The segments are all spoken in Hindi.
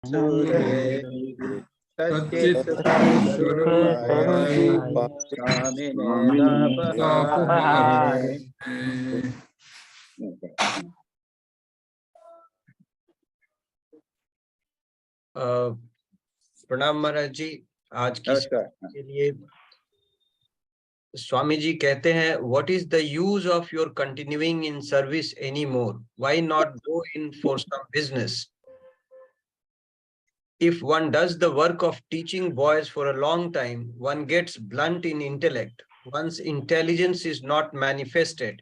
सूर्ये सच्चित् स्वरूपाय स्वामिने तापहाय। प्रणाम महाराज जी। आज की के लिए स्वामी जी कहते हैं, what is the use of your continuing in service anymore? Why not go in for some business? If one does the work of teaching boys for a long time, one gets blunt in intellect. One's intelligence is not manifested.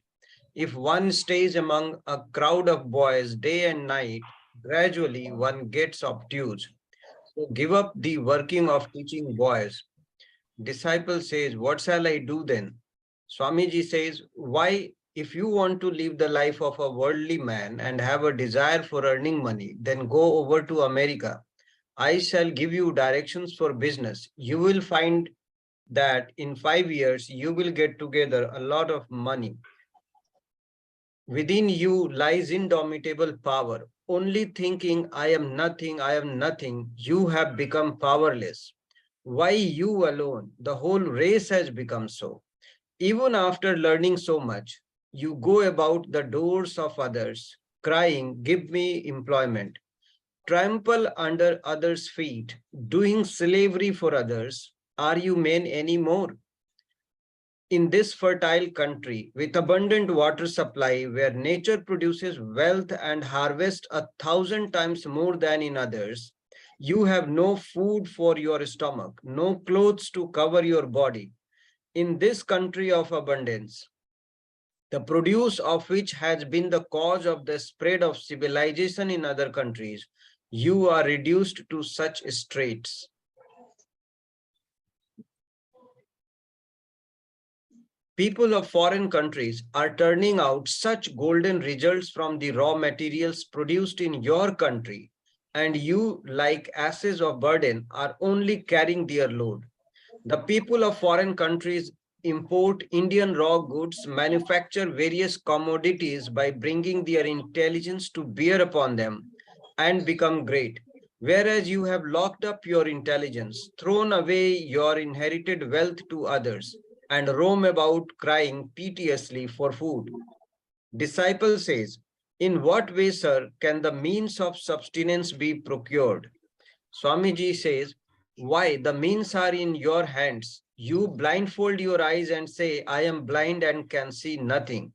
If one stays among a crowd of boys day and night, gradually one gets obtuse. So give up the working of teaching boys. Disciple says, what shall I do then? Swamiji says, why, if you want to live the life of a worldly man and have a desire for earning money, then go over to America. I shall give you directions for business. You will find that in 5 years, you will get together a lot of money. Within you lies indomitable power. Only thinking, I am nothing, you have become powerless. Why you alone? The whole race has become so. Even after learning so much, you go about the doors of others, crying, give me employment. Trample under others' feet, doing slavery for others. Are you men anymore? In this fertile country with abundant water supply, where nature produces wealth and harvest 1,000 times more than in others, you have no food for your stomach, no clothes to cover your body. In this country of abundance, the produce of which has been the cause of the spread of civilization in other countries, you are reduced to such straits. People of foreign countries are turning out such golden results from the raw materials produced in your country, and you, like asses of burden, are only carrying their load. The people of foreign countries import Indian raw goods, manufacture various commodities by bringing their intelligence to bear upon them, and become great. Whereas you have locked up your intelligence, thrown away your inherited wealth to others, and roam about crying piteously for food. Disciple says, in what way, sir, can the means of subsistence be procured? Swamiji says, why, the means are in your hands. You blindfold your eyes and say, I am blind and can see nothing.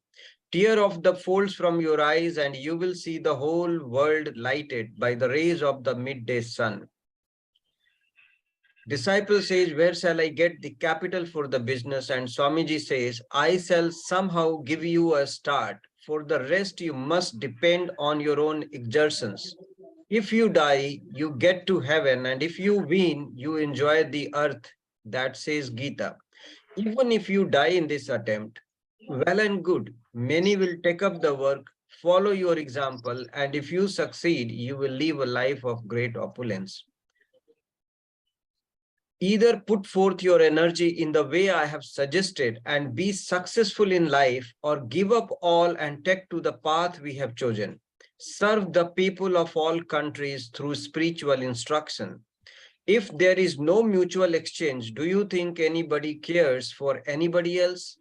Tear off the folds from your eyes and you will see the whole world lighted by the rays of the midday sun. Disciple says, where shall I get the capital for the business? And Swamiji says, I shall somehow give you a start. For the rest, you must depend on your own exertions. If you die, you get to heaven, and if you win, you enjoy the earth. That says Gita. Even if you die in this attempt, well and good. Many will take up the work, follow your example, and if you succeed, you will live a life of great opulence. Either put forth your energy in the way I have suggested and be successful in life, or give up all and take to the path we have chosen. Serve the people of all countries through spiritual instruction. If there is no mutual exchange, do you think anybody cares for anybody else?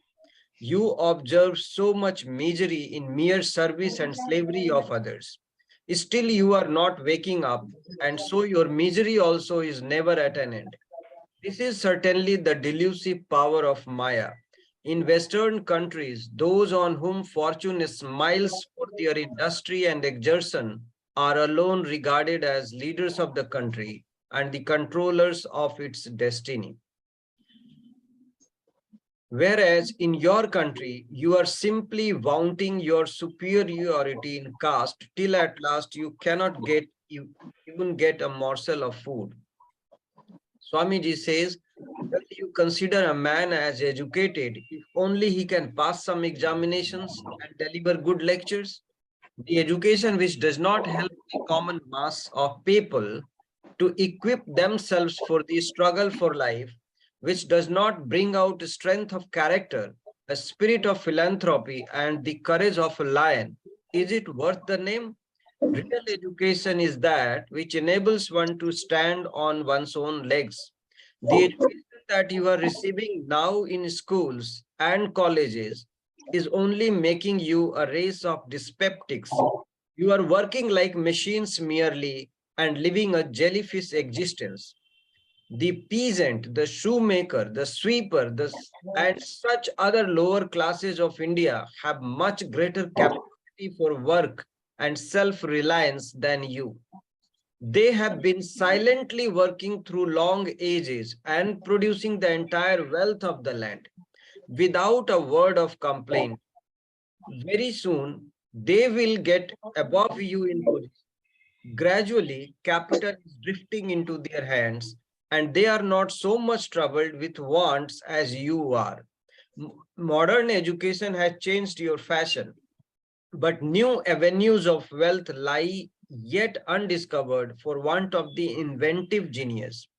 You observe so much misery in mere service and slavery of others. Still you are not waking up, and so your misery also is never at an end. This is certainly the delusive power of Maya. In Western countries, those on whom fortune smiles for their industry and exertion are alone regarded as leaders of the country and the controllers of its destiny. Whereas in your country, you are simply vaunting your superiority in caste till at last you cannot even get a morsel of food. Swamiji says, well, you consider a man as educated if only he can pass some examinations and deliver good lectures. The education which does not help the common mass of people to equip themselves for the struggle for life, which does not bring out strength of character, a spirit of philanthropy, and the courage of a lion, is it worth the name? Real education is that which enables one to stand on one's own legs. The education that you are receiving now in schools and colleges is only making you a race of dyspeptics. You are working like machines merely and living a jellyfish existence. The peasant, the shoemaker, the sweeper, and such other lower classes of India have much greater capacity for work and self-reliance than you. They have been silently working through long ages and producing the entire wealth of the land without a word of complaint. Very soon, they will get above you in position. Gradually, capital is drifting into their hands, and they are not so much troubled with wants as you are. Modern education has changed your fashion, but new avenues of wealth lie yet undiscovered for want of the inventive genius.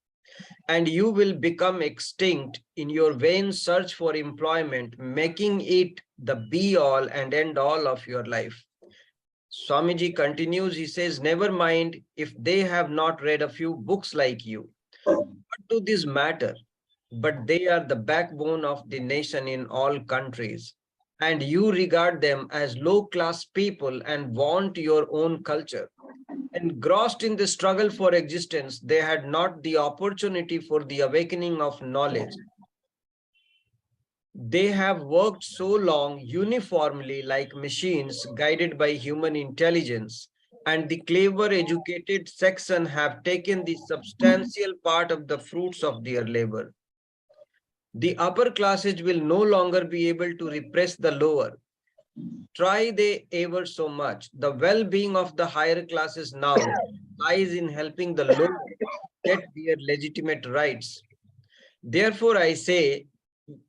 And you will become extinct in your vain search for employment, making it the be all and end all of your life. Swamiji continues, he says, never mind if they have not read a few books like you. What do this matter? But they are the backbone of the nation in all countries. And you regard them as low-class people and want your own culture. Engrossed in the struggle for existence, they had not the opportunity for the awakening of knowledge. They have worked so long uniformly like machines guided by human intelligence, and the clever educated section have taken the substantial part of the fruits of their labor. The upper classes will no longer be able to repress the lower. Try they ever so much. The well-being of the higher classes now lies in helping the lower get their legitimate rights. Therefore, I say,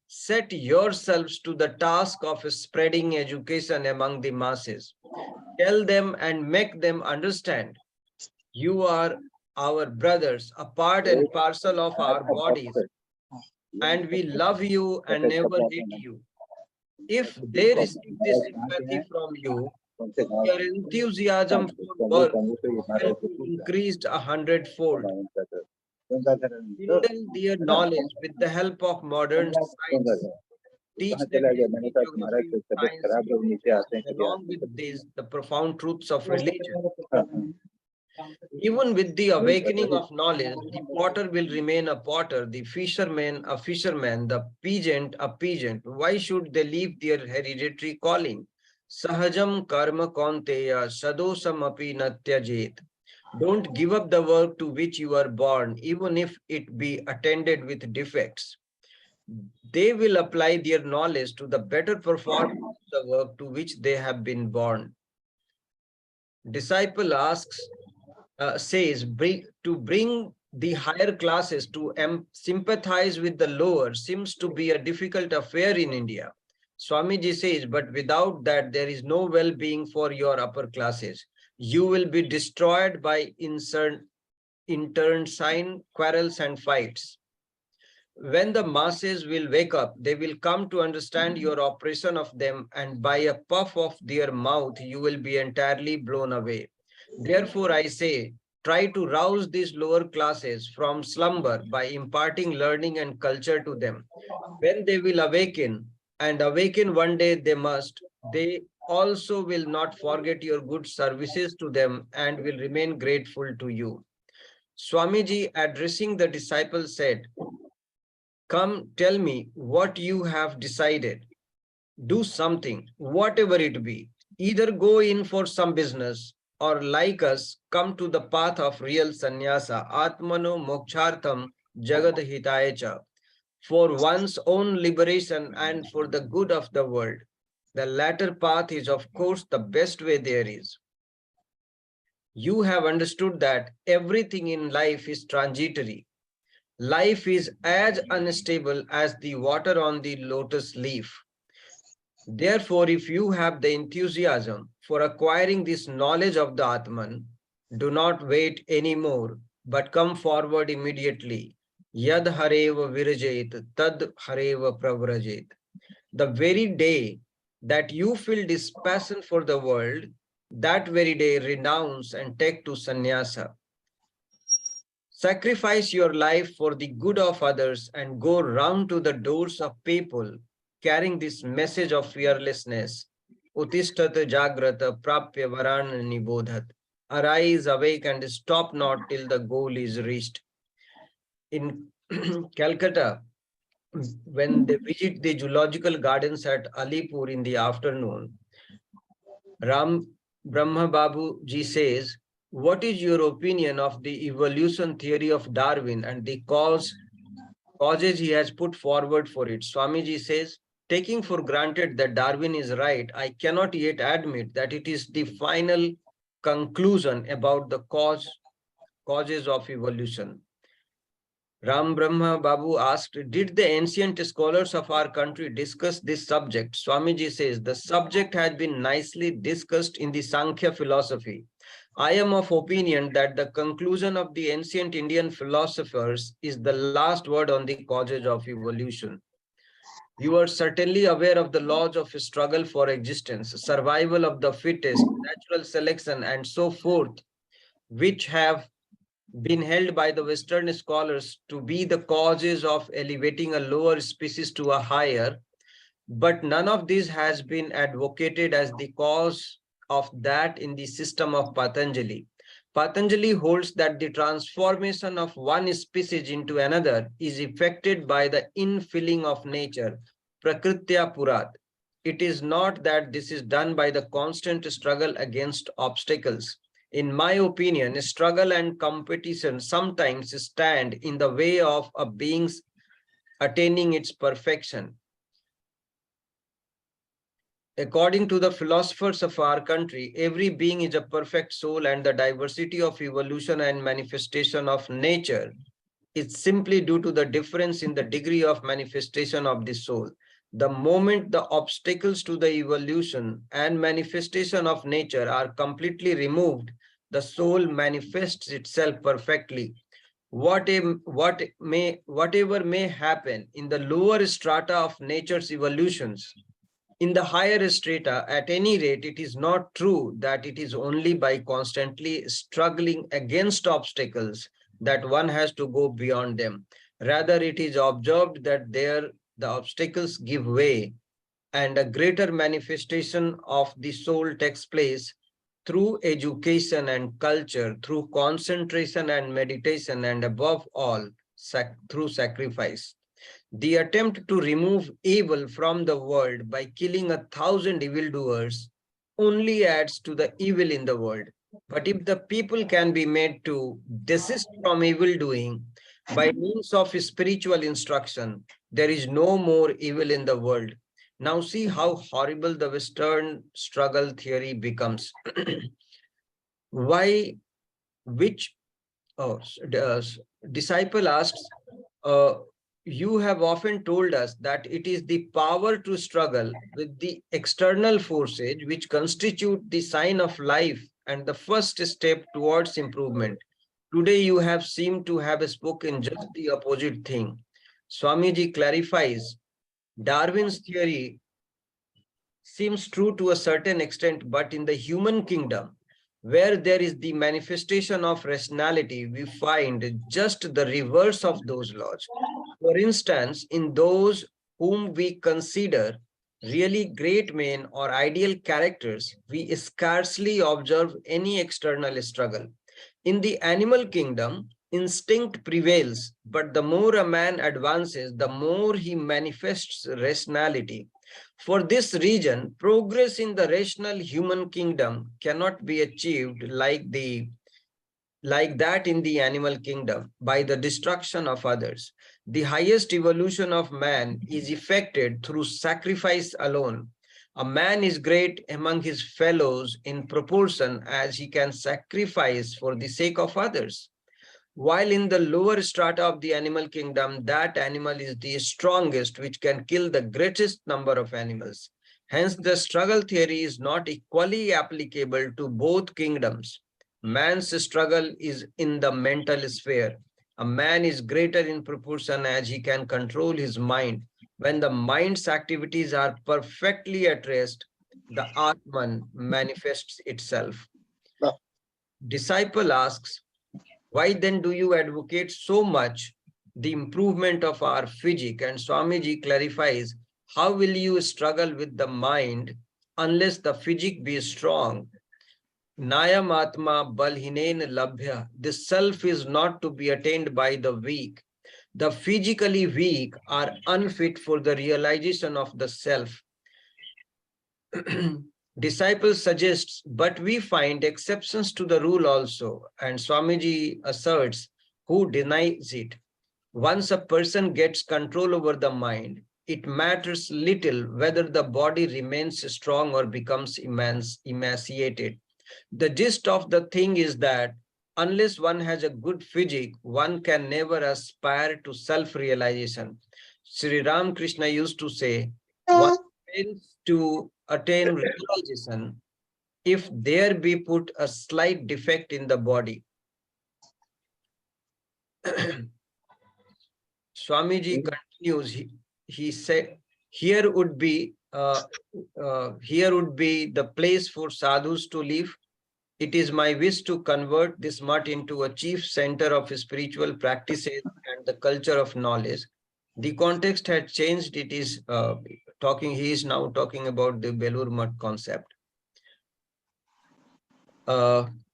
set yourselves to the task of spreading education among the masses. Tell them and make them understand. You are our brothers, a part and parcel of our bodies, and we love you and never hate you. If they receive this sympathy from you, your enthusiasm for work will be increased 100-fold. Kindle their knowledge with the help of modern science. Teach them history, geography, science, and along with this, the profound truths of religion. Even with the awakening of knowledge, the potter will remain a potter, the fisherman a fisherman, the peasant a peasant. Why should they leave their hereditary calling? Sahajam karma kaunteya sadosam api natyajet. Don't give up the work to which you are born, even if it be attended with defects. They will apply their knowledge to the better performance of the work to which they have been born. Disciple asks, says, to bring the higher classes to sympathize with the lower seems to be a difficult affair in India. Swamiji says, but without that, there is no well-being for your upper classes. You will be destroyed by internecine quarrels and fights. When the masses will wake up, they will come to understand your oppression of them, and by a puff of their mouth, you will be entirely blown away. Therefore, I say, try to rouse these lower classes from slumber by imparting learning and culture to them. When they will awaken, and awaken one day they must, they also will not forget your good services to them and will remain grateful to you. Swamiji, addressing the disciples, said, come, tell me what you have decided. Do something, whatever it be. Either go in for some business or, like us, come to the path of real sannyasa, atmano mokshartham jagad hitayecha, for one's own liberation and for the good of the world. The latter path is, of course, the best way there is. You have understood that everything in life is transitory. Life is as unstable as the water on the lotus leaf. Therefore, if you have the enthusiasm for acquiring this knowledge of the Atman, do not wait anymore, but come forward immediately. Yad hareva virajet, tad hareva pravrajet. The very day that you feel this passion for the world, that very day renounce and take to sannyasa. Sacrifice your life for the good of others and go round to the doors of people carrying this message of fearlessness. Utishtata jagrata prapya varan nibodhat. Arise, awake, and stop not till the goal is reached. In Calcutta, when they visit the zoological gardens at Alipur in the afternoon, Ram Brahma Babu ji says, what is your opinion of the evolution theory of Darwin and the causes he has put forward for it? Swamiji says, taking for granted that Darwin is right, I cannot yet admit that it is the final conclusion about the causes of evolution. Ram Brahma Babu asked, did the ancient scholars of our country discuss this subject? Swamiji says, the subject has been nicely discussed in the Sankhya philosophy. I am of opinion that the conclusion of the ancient Indian philosophers is the last word on the causes of evolution. You are certainly aware of the laws of struggle for existence, survival of the fittest, natural selection, and so forth, which have been held by the Western scholars to be the causes of elevating a lower species to a higher, but none of this has been advocated as the cause of that in the system of Patanjali. Patanjali holds that the transformation of one species into another is effected by the infilling of nature, Prakritya Purat. It is not that this is done by the constant struggle against obstacles. In my opinion, struggle and competition sometimes stand in the way of a being's attaining its perfection. According to the philosophers of our country, every being is a perfect soul, and the diversity of evolution and manifestation of nature is simply due to the difference in the degree of manifestation of the soul. The moment the obstacles to the evolution and manifestation of nature are completely removed, the soul manifests itself perfectly. Whatever may happen in the lower strata of nature's evolutions, in the higher strata, at any rate, it is not true that it is only by constantly struggling against obstacles that one has to go beyond them. Rather, it is observed that there the obstacles give way and a greater manifestation of the soul takes place through education and culture, through concentration and meditation, and above all, through sacrifice. The attempt to remove evil from the world by killing 1,000 evildoers only adds to the evil in the world. But if the people can be made to desist from evil doing by means of spiritual instruction, there is no more evil in the world. Now see how horrible the Western struggle theory becomes. Why, which disciple asks, uh, you have often told us that it is the power to struggle with the external forces which constitute the sign of life and the first step towards improvement. Today you have seemed to have spoken just the opposite thing. Swamiji clarifies, Darwin's theory seems true to a certain extent, but in the human kingdom, where there is the manifestation of rationality, we find just the reverse of those laws. For instance, in those whom we consider really great men or ideal characters, we scarcely observe any external struggle. In the animal kingdom, instinct prevails, but the more a man advances, the more he manifests rationality. For this reason, progress in the rational human kingdom cannot be achieved like that in the animal kingdom by the destruction of others. The highest evolution of man is effected through sacrifice alone. A man is great among his fellows in proportion as he can sacrifice for the sake of others. While in the lower strata of the animal kingdom, that animal is the strongest, which can kill the greatest number of animals. Hence, the struggle theory is not equally applicable to both kingdoms. Man's struggle is in the mental sphere. A man is greater in proportion as he can control his mind. When the mind's activities are perfectly at rest, the Atman manifests itself. Ah. Disciple asks, why then do you advocate so much the improvement of our physique? And Swamiji clarifies, how will you struggle with the mind unless the physique be strong? Nayam Atma Balhinen Labhya. The self is not to be attained by the weak. The physically weak are unfit for the realization of the self. Disciples suggests, but we find exceptions to the rule also. And Swamiji asserts, who denies it? Once a person gets control over the mind, it matters little whether the body remains strong or becomes emaciated. The gist of the thing is that unless one has a good physique, one can never aspire to self-realization. Sri Ramakrishna used to say, one fails to attain realization if there be put a slight defect in the body. Swamiji continues, he said, here would be the place for sadhus to live. It is my wish to convert this mutt into a chief center of spiritual practices and the culture of knowledge. The context had changed. He is now talking about the Belur Mutt concept.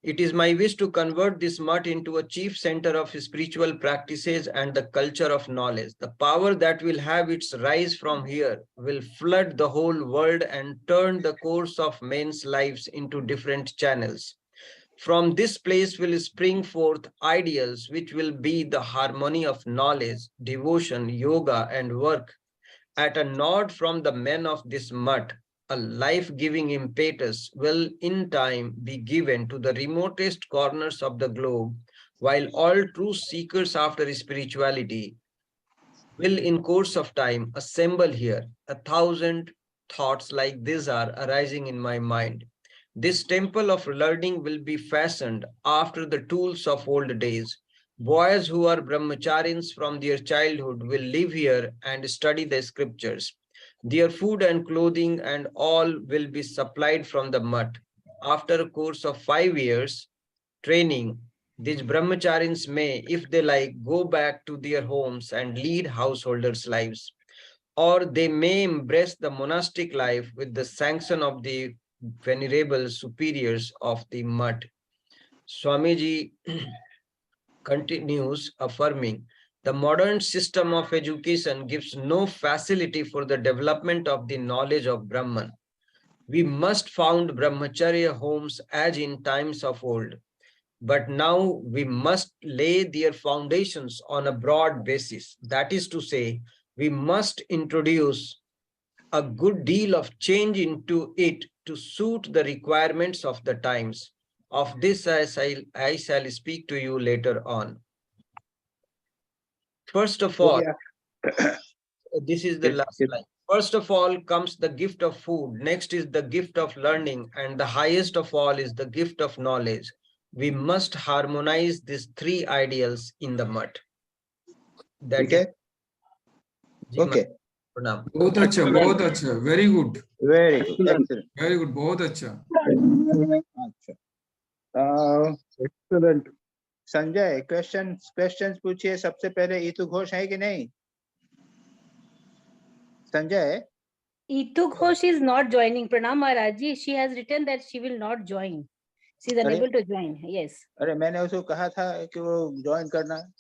It is my wish to convert this mutt into a chief center of spiritual practices and the culture of knowledge. The power that will have its rise from here will flood the whole world and turn the course of men's lives into different channels. From this place will spring forth ideals which will be the harmony of knowledge, devotion, yoga, and work. At a nod from the men of this mutt, a life-giving impetus will in time be given to the remotest corners of the globe, while all true seekers after spirituality will in course of time assemble here. 1,000 thoughts like these are arising in my mind. This temple of learning will be fashioned after the tools of old days. Boys who are brahmacharis from their childhood will live here and study the scriptures. Their food and clothing and all will be supplied from the mutt. After a course of 5 years training, these brahmacharis may, if they like, go back to their homes and lead householders' lives, or they may embrace the monastic life with the sanction of the venerable superiors of the mutt. Swamiji continues affirming, the modern system of education gives no facility for the development of the knowledge of Brahman. We must found brahmacharya homes as in times of old. But now we must lay their foundations on a broad basis. That is to say, we must introduce a good deal of change into it to suit the requirements of the times. Of this I shall speak to you later on. First of all, this is the last line. First of all comes the gift of food. Next is the gift of learning. And the highest of all is the gift of knowledge. We must harmonize these three ideals in the mutt. That is. Okay. बहुत अच्छा, very good. Very good. Excellent. Very good, बहुत अच्छा. Excellent. संजय, questions पूछिए. सबसे पहले ईतू घोष है कि नहीं? Sanjay? Itu Ghosh is not joining. Pranam Maharaj ji, she has written that she will not join. She is unable to join. Yes. अरे मैंने उसको कहा था कि वो ज्वाइन करना.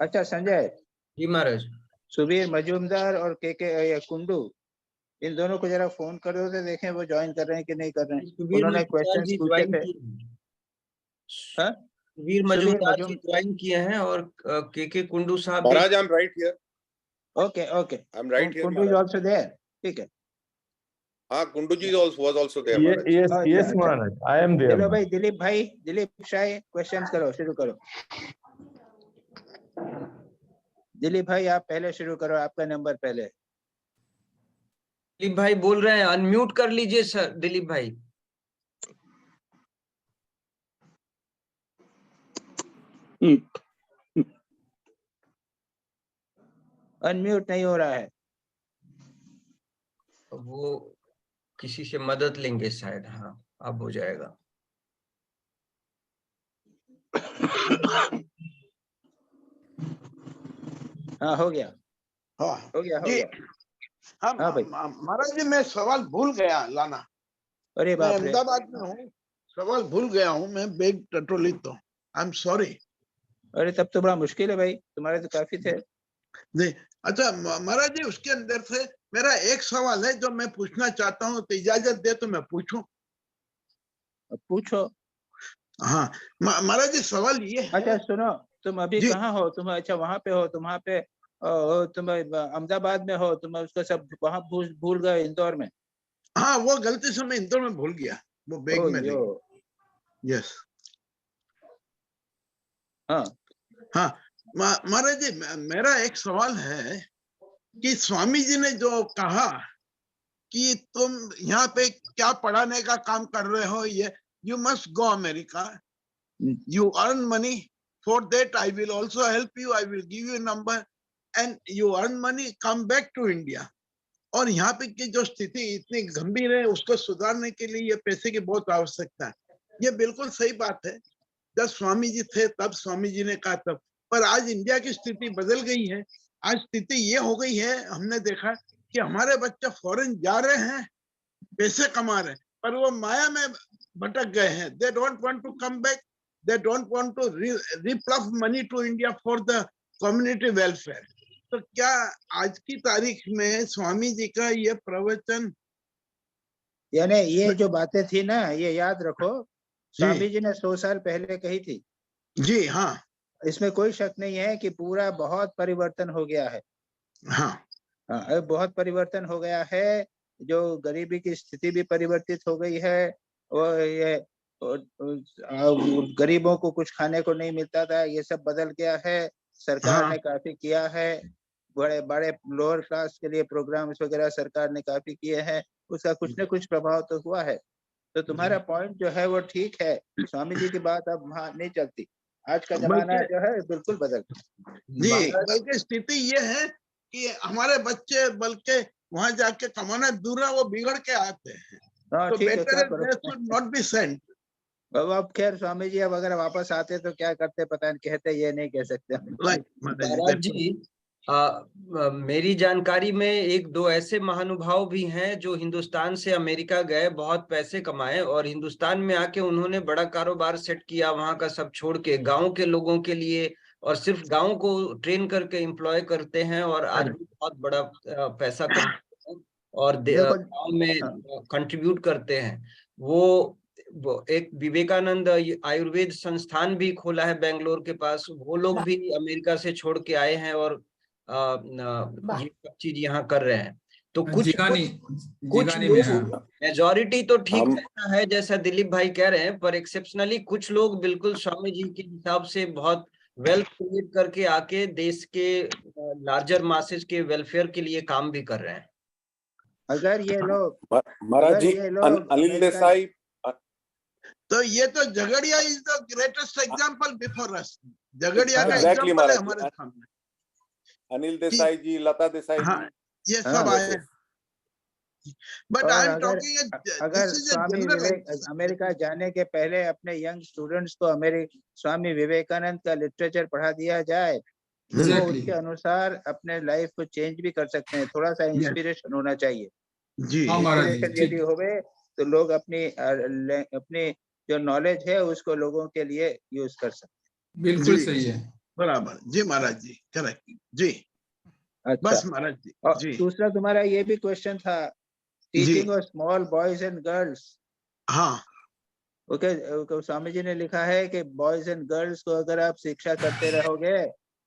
अच्छा संजय. जी महाराज. सुबीर मजूमदार और के कुंडू, इन दोनों को जरा फोन कर दो तो देखें वो ज्वाइन कर रहे हैं कि नहीं कर रहे हैं. उन्होंने क्वेश्चंस पूछे थे. हाँ? सुबीर मजूमदार जी ज्वाइन किए हैं और के कुंडू साहब. महाराज, I am right here. Okay. I am right here. Kundu is also there. ठीक है. हाँ, कुंडू जी was also there. Yes, Maharaj. I am there. चलो भाई, दिलीप शाह, क्वेश्चंस करो, शुरू करो. दिलीप भाई आप पहले शुरू करो, आपका नंबर पहले. दिलीप भाई बोल रहे हैं, अनम्यूट कर लीजिए सर. दिलीप भाई. अनम्यूट नहीं हो रहा है. वो किसी से मदद लेंगे शायद। हाँ, अब हो जाएगा। हाँ हो गया, हाँ हो गया, हो जी। गया। हाँ हाँ भाई। महाराज जी, मैं सवाल भूल गया लाना। अरे मैं बाप रे, अहमदाबाद में हूँ, सवाल भूल गया हूँ मैं, बैग टटोलित तो। I am sorry. अरे तब तो बड़ा मुश्किल है भाई, तुम्हारे तो काफी थे। जी अच्छा महाराज जी, उसके अंदर से मेरा एक सवाल है जो मैं पूछना चाहता हूँ, तो इजाजत दे तो मैं पूछूं? अब पूछो। हाँ महाराज जी, सवाल ये है। अच्छा सुनो, तुम अभी जी कहाँ हो? तुम अच्छा वहां पे हो, तुम वहां पे तुम अहमदाबाद में हो, तुम उसको सब वहां भूल भूल गए इंदौर में। हाँ, वो गलती से मैं इंदौर में भूल गया, वो बैग ओ में यो, ले। यस। हाँ हाँ महाराज जी, मेरा एक सवाल है कि स्वामी जी ने जो कहा कि तुम यहाँ पे क्या पढ़ाने का काम कर रहे हो, ये you must go America, you earn money, for that I will also help you, I will give you a number, and you earn money, come back to India. और यहाँ पे की जो स्थिति इतनी गंभीर है, उसको सुधारने के लिए ये पैसे की बहुत आवश्यकता है। ये बिल्कुल सही बात है। जब स्वामी जी थे तब स्वामी जी ने कहा तब, पर आज इंडिया की स्थिति बदल गई है। आज स्थिति ये हो गई है, हमने देखा कि हमारे बच्चे फॉरेन जा रहे हैं, पैसे कमा रहे हैं, पर वो माया में भटक गए हैं। They don't want to come back, they don't want to repluff money to India for the community welfare. तो क्या आज की तारीख में स्वामी जी का ये प्रवचन, यानी ये जो बातें थी ना, ये याद रखो, स्वामी जी जी ने 100 साल पहले कही थी। जी हाँ इसमें कोई शक नहीं है कि पूरा बहुत परिवर्तन हो गया है। हाँ हाँ, अब बहुत परिवर्तन हो गया है। जो गरीबी की स्थिति भी परिवर्तित हो गई है, और ये गरीबों को कुछ खाने को नहीं मिलता था, ये सब बदल गया है। सरकार हाँ ने काफी किया है, बड़े बड़े लोअर क्लास के लिए प्रोग्राम्स वगैरह सरकार ने काफी किए हैं, उसका कुछ न कुछ प्रभाव तो हुआ है। तो तुम्हारा पॉइंट जो है वो ठीक है, स्वामी जी की बात अब वहाँ नहीं चलती। आज का जमाना बल्कि जो है बिल्कुल बदल जी, गया। बल्कि स्थिति ये है कि हमारे बच्चे बल्कि वहां जाके कमाना दूर है, वो बिगड़ के आते हैं। हाँ तो ठीक है, बेटर क्या है करो। They should not be sent. अब खैर स्वामी जी अब अगर वापस आते तो क्या करते पता नहीं, कहते ये नहीं कह सकते हम। लाइक महाराज जी, मेरी जानकारी में एक दो ऐसे महानुभाव भी हैं जो हिंदुस्तान से अमेरिका गए, बहुत पैसे कमाए और हिंदुस्तान में आके उन्होंने बड़ा कारोबार सेट किया, वहां का सब छोड़ के गांव के लोगों के लिए, और सिर्फ गांव को ट्रेन करके एम्प्लॉय करते हैं और आज भी बहुत बड़ा पैसा कमाते हैं और देखो गांव में हाँ, कंट्रीब्यूट करते हैं। वो एक विवेकानंद आयुर्वेद संस्थान भी खोला है बेंगलोर के पास, वो लोग भी अमेरिका से छोड़ के आए हैं और ये सब चीज यहाँ कर रहे हैं। तो कुछ जिगानी में है। मेजॉरिटी तो ठीक हम- ऐसा है जैसा दिलीप भाई कह रहे हैं, पर एक्सेप्शनली कुछ लोग बिल्कुल स्वामी जी के हिसाब से बहुत वेल्थ क्रिएट करके आके देश के लार्जर मासेस के वेलफेयर के लिए काम भी कर रहे हैं। अगर ये लोग महाराज अगर जी, ये लोग अनिल अमेरिका देसाई, तो ये तो Jhagadia is the greatest example before us. Jhagadia का Exactly, एग्जांपल है महाराज। हमारे सामने। अनिल देसाई जी, लता देसाई हाँ, जी, ये हाँ, सब आए। बट आई और एम अगर टॉकिंग, अगर this is a Swami Vivek America जाने के पहले अपने यंग स्टूडेंट्स को स्वामी विवेकानंद का लिटरेचर पढ़ा दिया जाए तो वो Exactly. उसके अनुसार अपने लाइफ को चेंज भी कर सकते हैं। थोड़ा सा इंस्पिरेशन होना चाहिए। जी हाँ महाराज जी, इंस्पिरेशन ठीक। यदि होवे तो लोग अपनी जो नॉलेज है उसको लोगों के लिए यूज कर सकते बिल्कुल जी, सही है। बराबर जी महाराज जी, करेक्ट जी। हैं। अच्छा, बस महाराज जी और जी दूसरा तुम्हारा ये भी क्वेश्चन था, जी teaching of small boys and girls. हाँ ओके, स्वामी जी ने लिखा है कि बॉयज एंड गर्ल्स को अगर आप शिक्षा करते रहोगे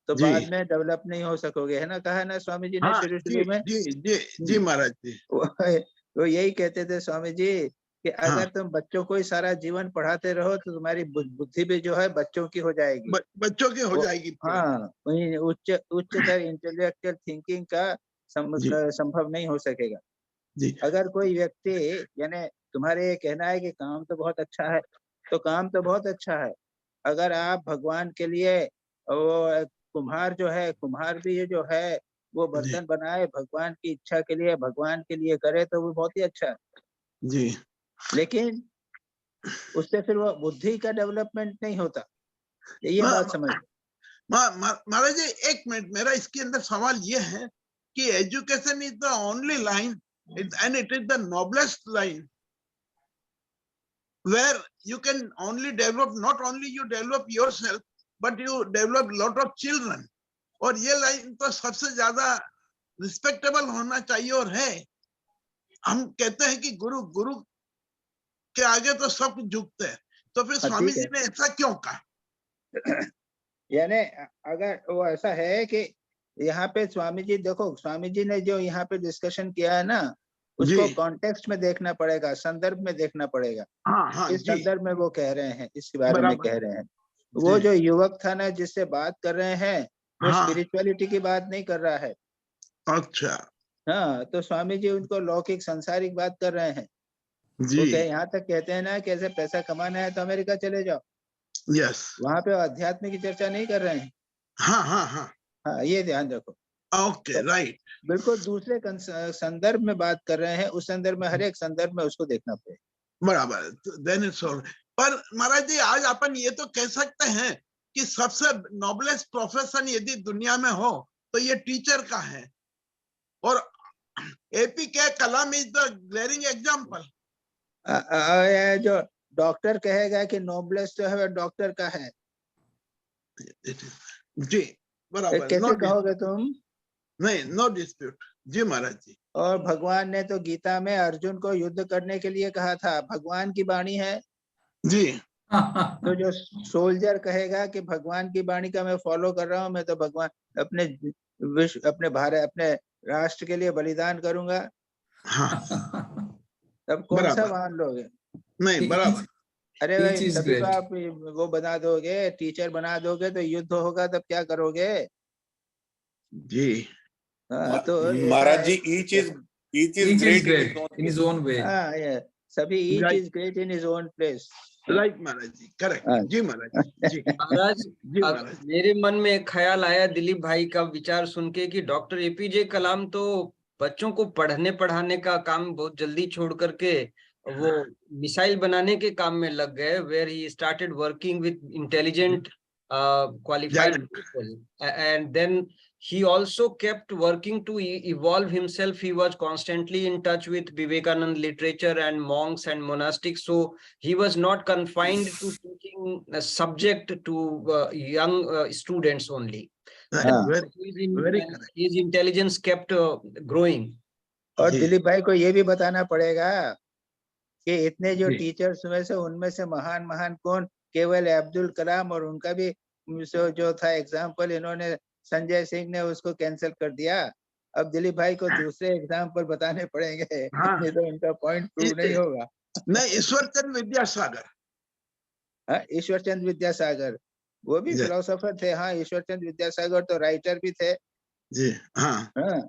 तो जी बाद में डेवलप नहीं हो सकोगे, है ना, कहा है ना स्वामी जी ने हाँ शुरू जी शुरू में। जी जी जी महाराज जी। वो यही कहते थे स्वामी जी कि हाँ, अगर तुम बच्चों को ही सारा जीवन पढ़ाते रहो तो तुम्हारी बुद्धि भी जो है बच्चों की हो जाएगी। बच्चों की हो वो- जाएगी। हाँ, वही उच्चतर इंटेलेक्चुअल थिंकिंग का जी संभव नहीं हो सकेगा। जी अगर कोई व्यक्ति, यानी तुम्हारे ये कहना है कि काम तो बहुत अच्छा है, तो काम तो बहुत अच्छा है। अगर आप भगवान के लिए, वो कुम्हार जो है, कुम्हार भी ये जो है वो जी बर्तन बनाए भगवान की इच्छा के लिए, भगवान के लिए करे तो वो बहुत ही अच्छा है। जी लेकिन उससे फिर वो बुद्धि का डेवलपमेंट नहीं होता, ये मा- बात समझ। महाराज जी एक मिनट, मेरा इसके अंदर सवाल ये है कि education is the only line and it is the noblest line where you can only develop, not only you develop yourself but you develop lot of children, और ये लाइन तो सबसे ज्यादा रिस्पेक्टेबल होना चाहिए और है। हम कहते हैं कि गुरु गुरु के आगे तो सब कुछ झुकते हैं, तो फिर हाँ, स्वामी ठीक जी है। ने ऐसा क्यों कहा? यानी अगर वो ऐसा है कि यहाँ पे स्वामी जी, देखो स्वामी जी ने जो यहाँ पे डिस्कशन किया है ना, उसको जी कॉन्टेक्स्ट में देखना पड़ेगा, संदर्भ में देखना पड़ेगा। हाँ हाँ इस जी संदर्भ में वो कह रहे हैं, इसके बारे में बराबर कह रहे हैं। वो जी जो युवक था ना जिससे बात कर रहे हैं, वो हाँ स्पिरिचुअलिटी की बात नहीं कर रहा है। अच्छा हाँ, तो स्वामी जी उनको लौकिक सांसारिक बात कर रहे हैं। वो जी यहाँ तक कहते हैं ना कि ऐसे पैसा कमाना है तो अमेरिका चले जाओ, यस वहां पे अध्यात्म की चर्चा नहीं कर रहे हैं। हाँ हाँ हाँ हाँ, ये ध्यान रखो। ओके राइट बिल्कुल दूसरे संदर्भ में बात कर रहे हैं, उस संदर्भ में, हर एक संदर्भ में उसको देखना पड़ेगा। बराबर, देन इट्स ऑल। पर महाराज जी आज अपन ये तो कह सकते हैं कि सबसे नोबलेस्ट प्रोफेशन यदि दुनिया में हो तो ये टीचर का है, और एपी के कलाम इज द ग्लेरिंग एग्जांपल। ये जो डॉक्टर कहेगा कि नोबलेस्ट जो है डॉक्टर का है, जी बराबर, कैसे कहोगे तुम? नहीं, नो डिस्प्यूट जी महाराज जी। और भगवान ने तो गीता में अर्जुन को युद्ध करने के लिए कहा था, भगवान की वाणी है। जी तो जो सोल्जर कहेगा कि भगवान की वाणी का मैं फॉलो कर रहा हूँ, मैं तो भगवान अपने विश्व, अपने भारत, अपने राष्ट्र के लिए बलिदान करूंगा, हाँ तब कौन सा बराबर, मान लोगे? नहीं बराबर, अरे Each भाई, is तभी तो great. आप वो बना दोगे, टीचर बना दोगे, तो युद्ध होगा तब क्या करोगे? जी हाँ, तो ऐसा महाराज है जी, कि- each is Each is great great in his own way. हाँ, ये सभी each Right. Is great in his own place. Right Maharaj ji, correct हाँ। जी महाराज जी महाराज जी अब महाराज मेरे मन में एक ख्याल आया दिलीप भाई का विचार सुन के कि डॉक्टर एपीजे कलाम तो बच्चों को पढ़ने पढ़ाने का काम बहुत जल्दी छोड़ करके वो मिसाइल बनाने के काम में लग गए, where he started working with intelligent qualified Giant. people, and then he also kept working to evolve himself. He was constantly in touch with Vivekananda literature and monks and monastics, so he was not confined to teaching a subject to young students only. हाँ। Very correct. His intelligence kept growing. और जी। दिलीप भाई को ये भी बताना पड़ेगा कि इतने जो जी। टीचर्स में से, उनमें से महान महान कौन? केवल अब्दुल कलाम, और उनका भी जो था एग्जाम्पल, इन्होंने संजय सिंह ने उसको कैंसिल कर दिया। अब दिलीप भाई को दूसरे एग्जाम्पल बताने पड़ेंगे, हाँ। नहीं तो उनका पॉइंट प्रूव नहीं होगा। नहीं, ईश्वरचंद विद्यासागर। हाँ, ईश्वरचंद विद्यासागर वो भी जी। फिलोसोफर थे। हाँ, ईश्वरचंद विद्यासागर तो राइटर भी थे। जी हाँ हाँ,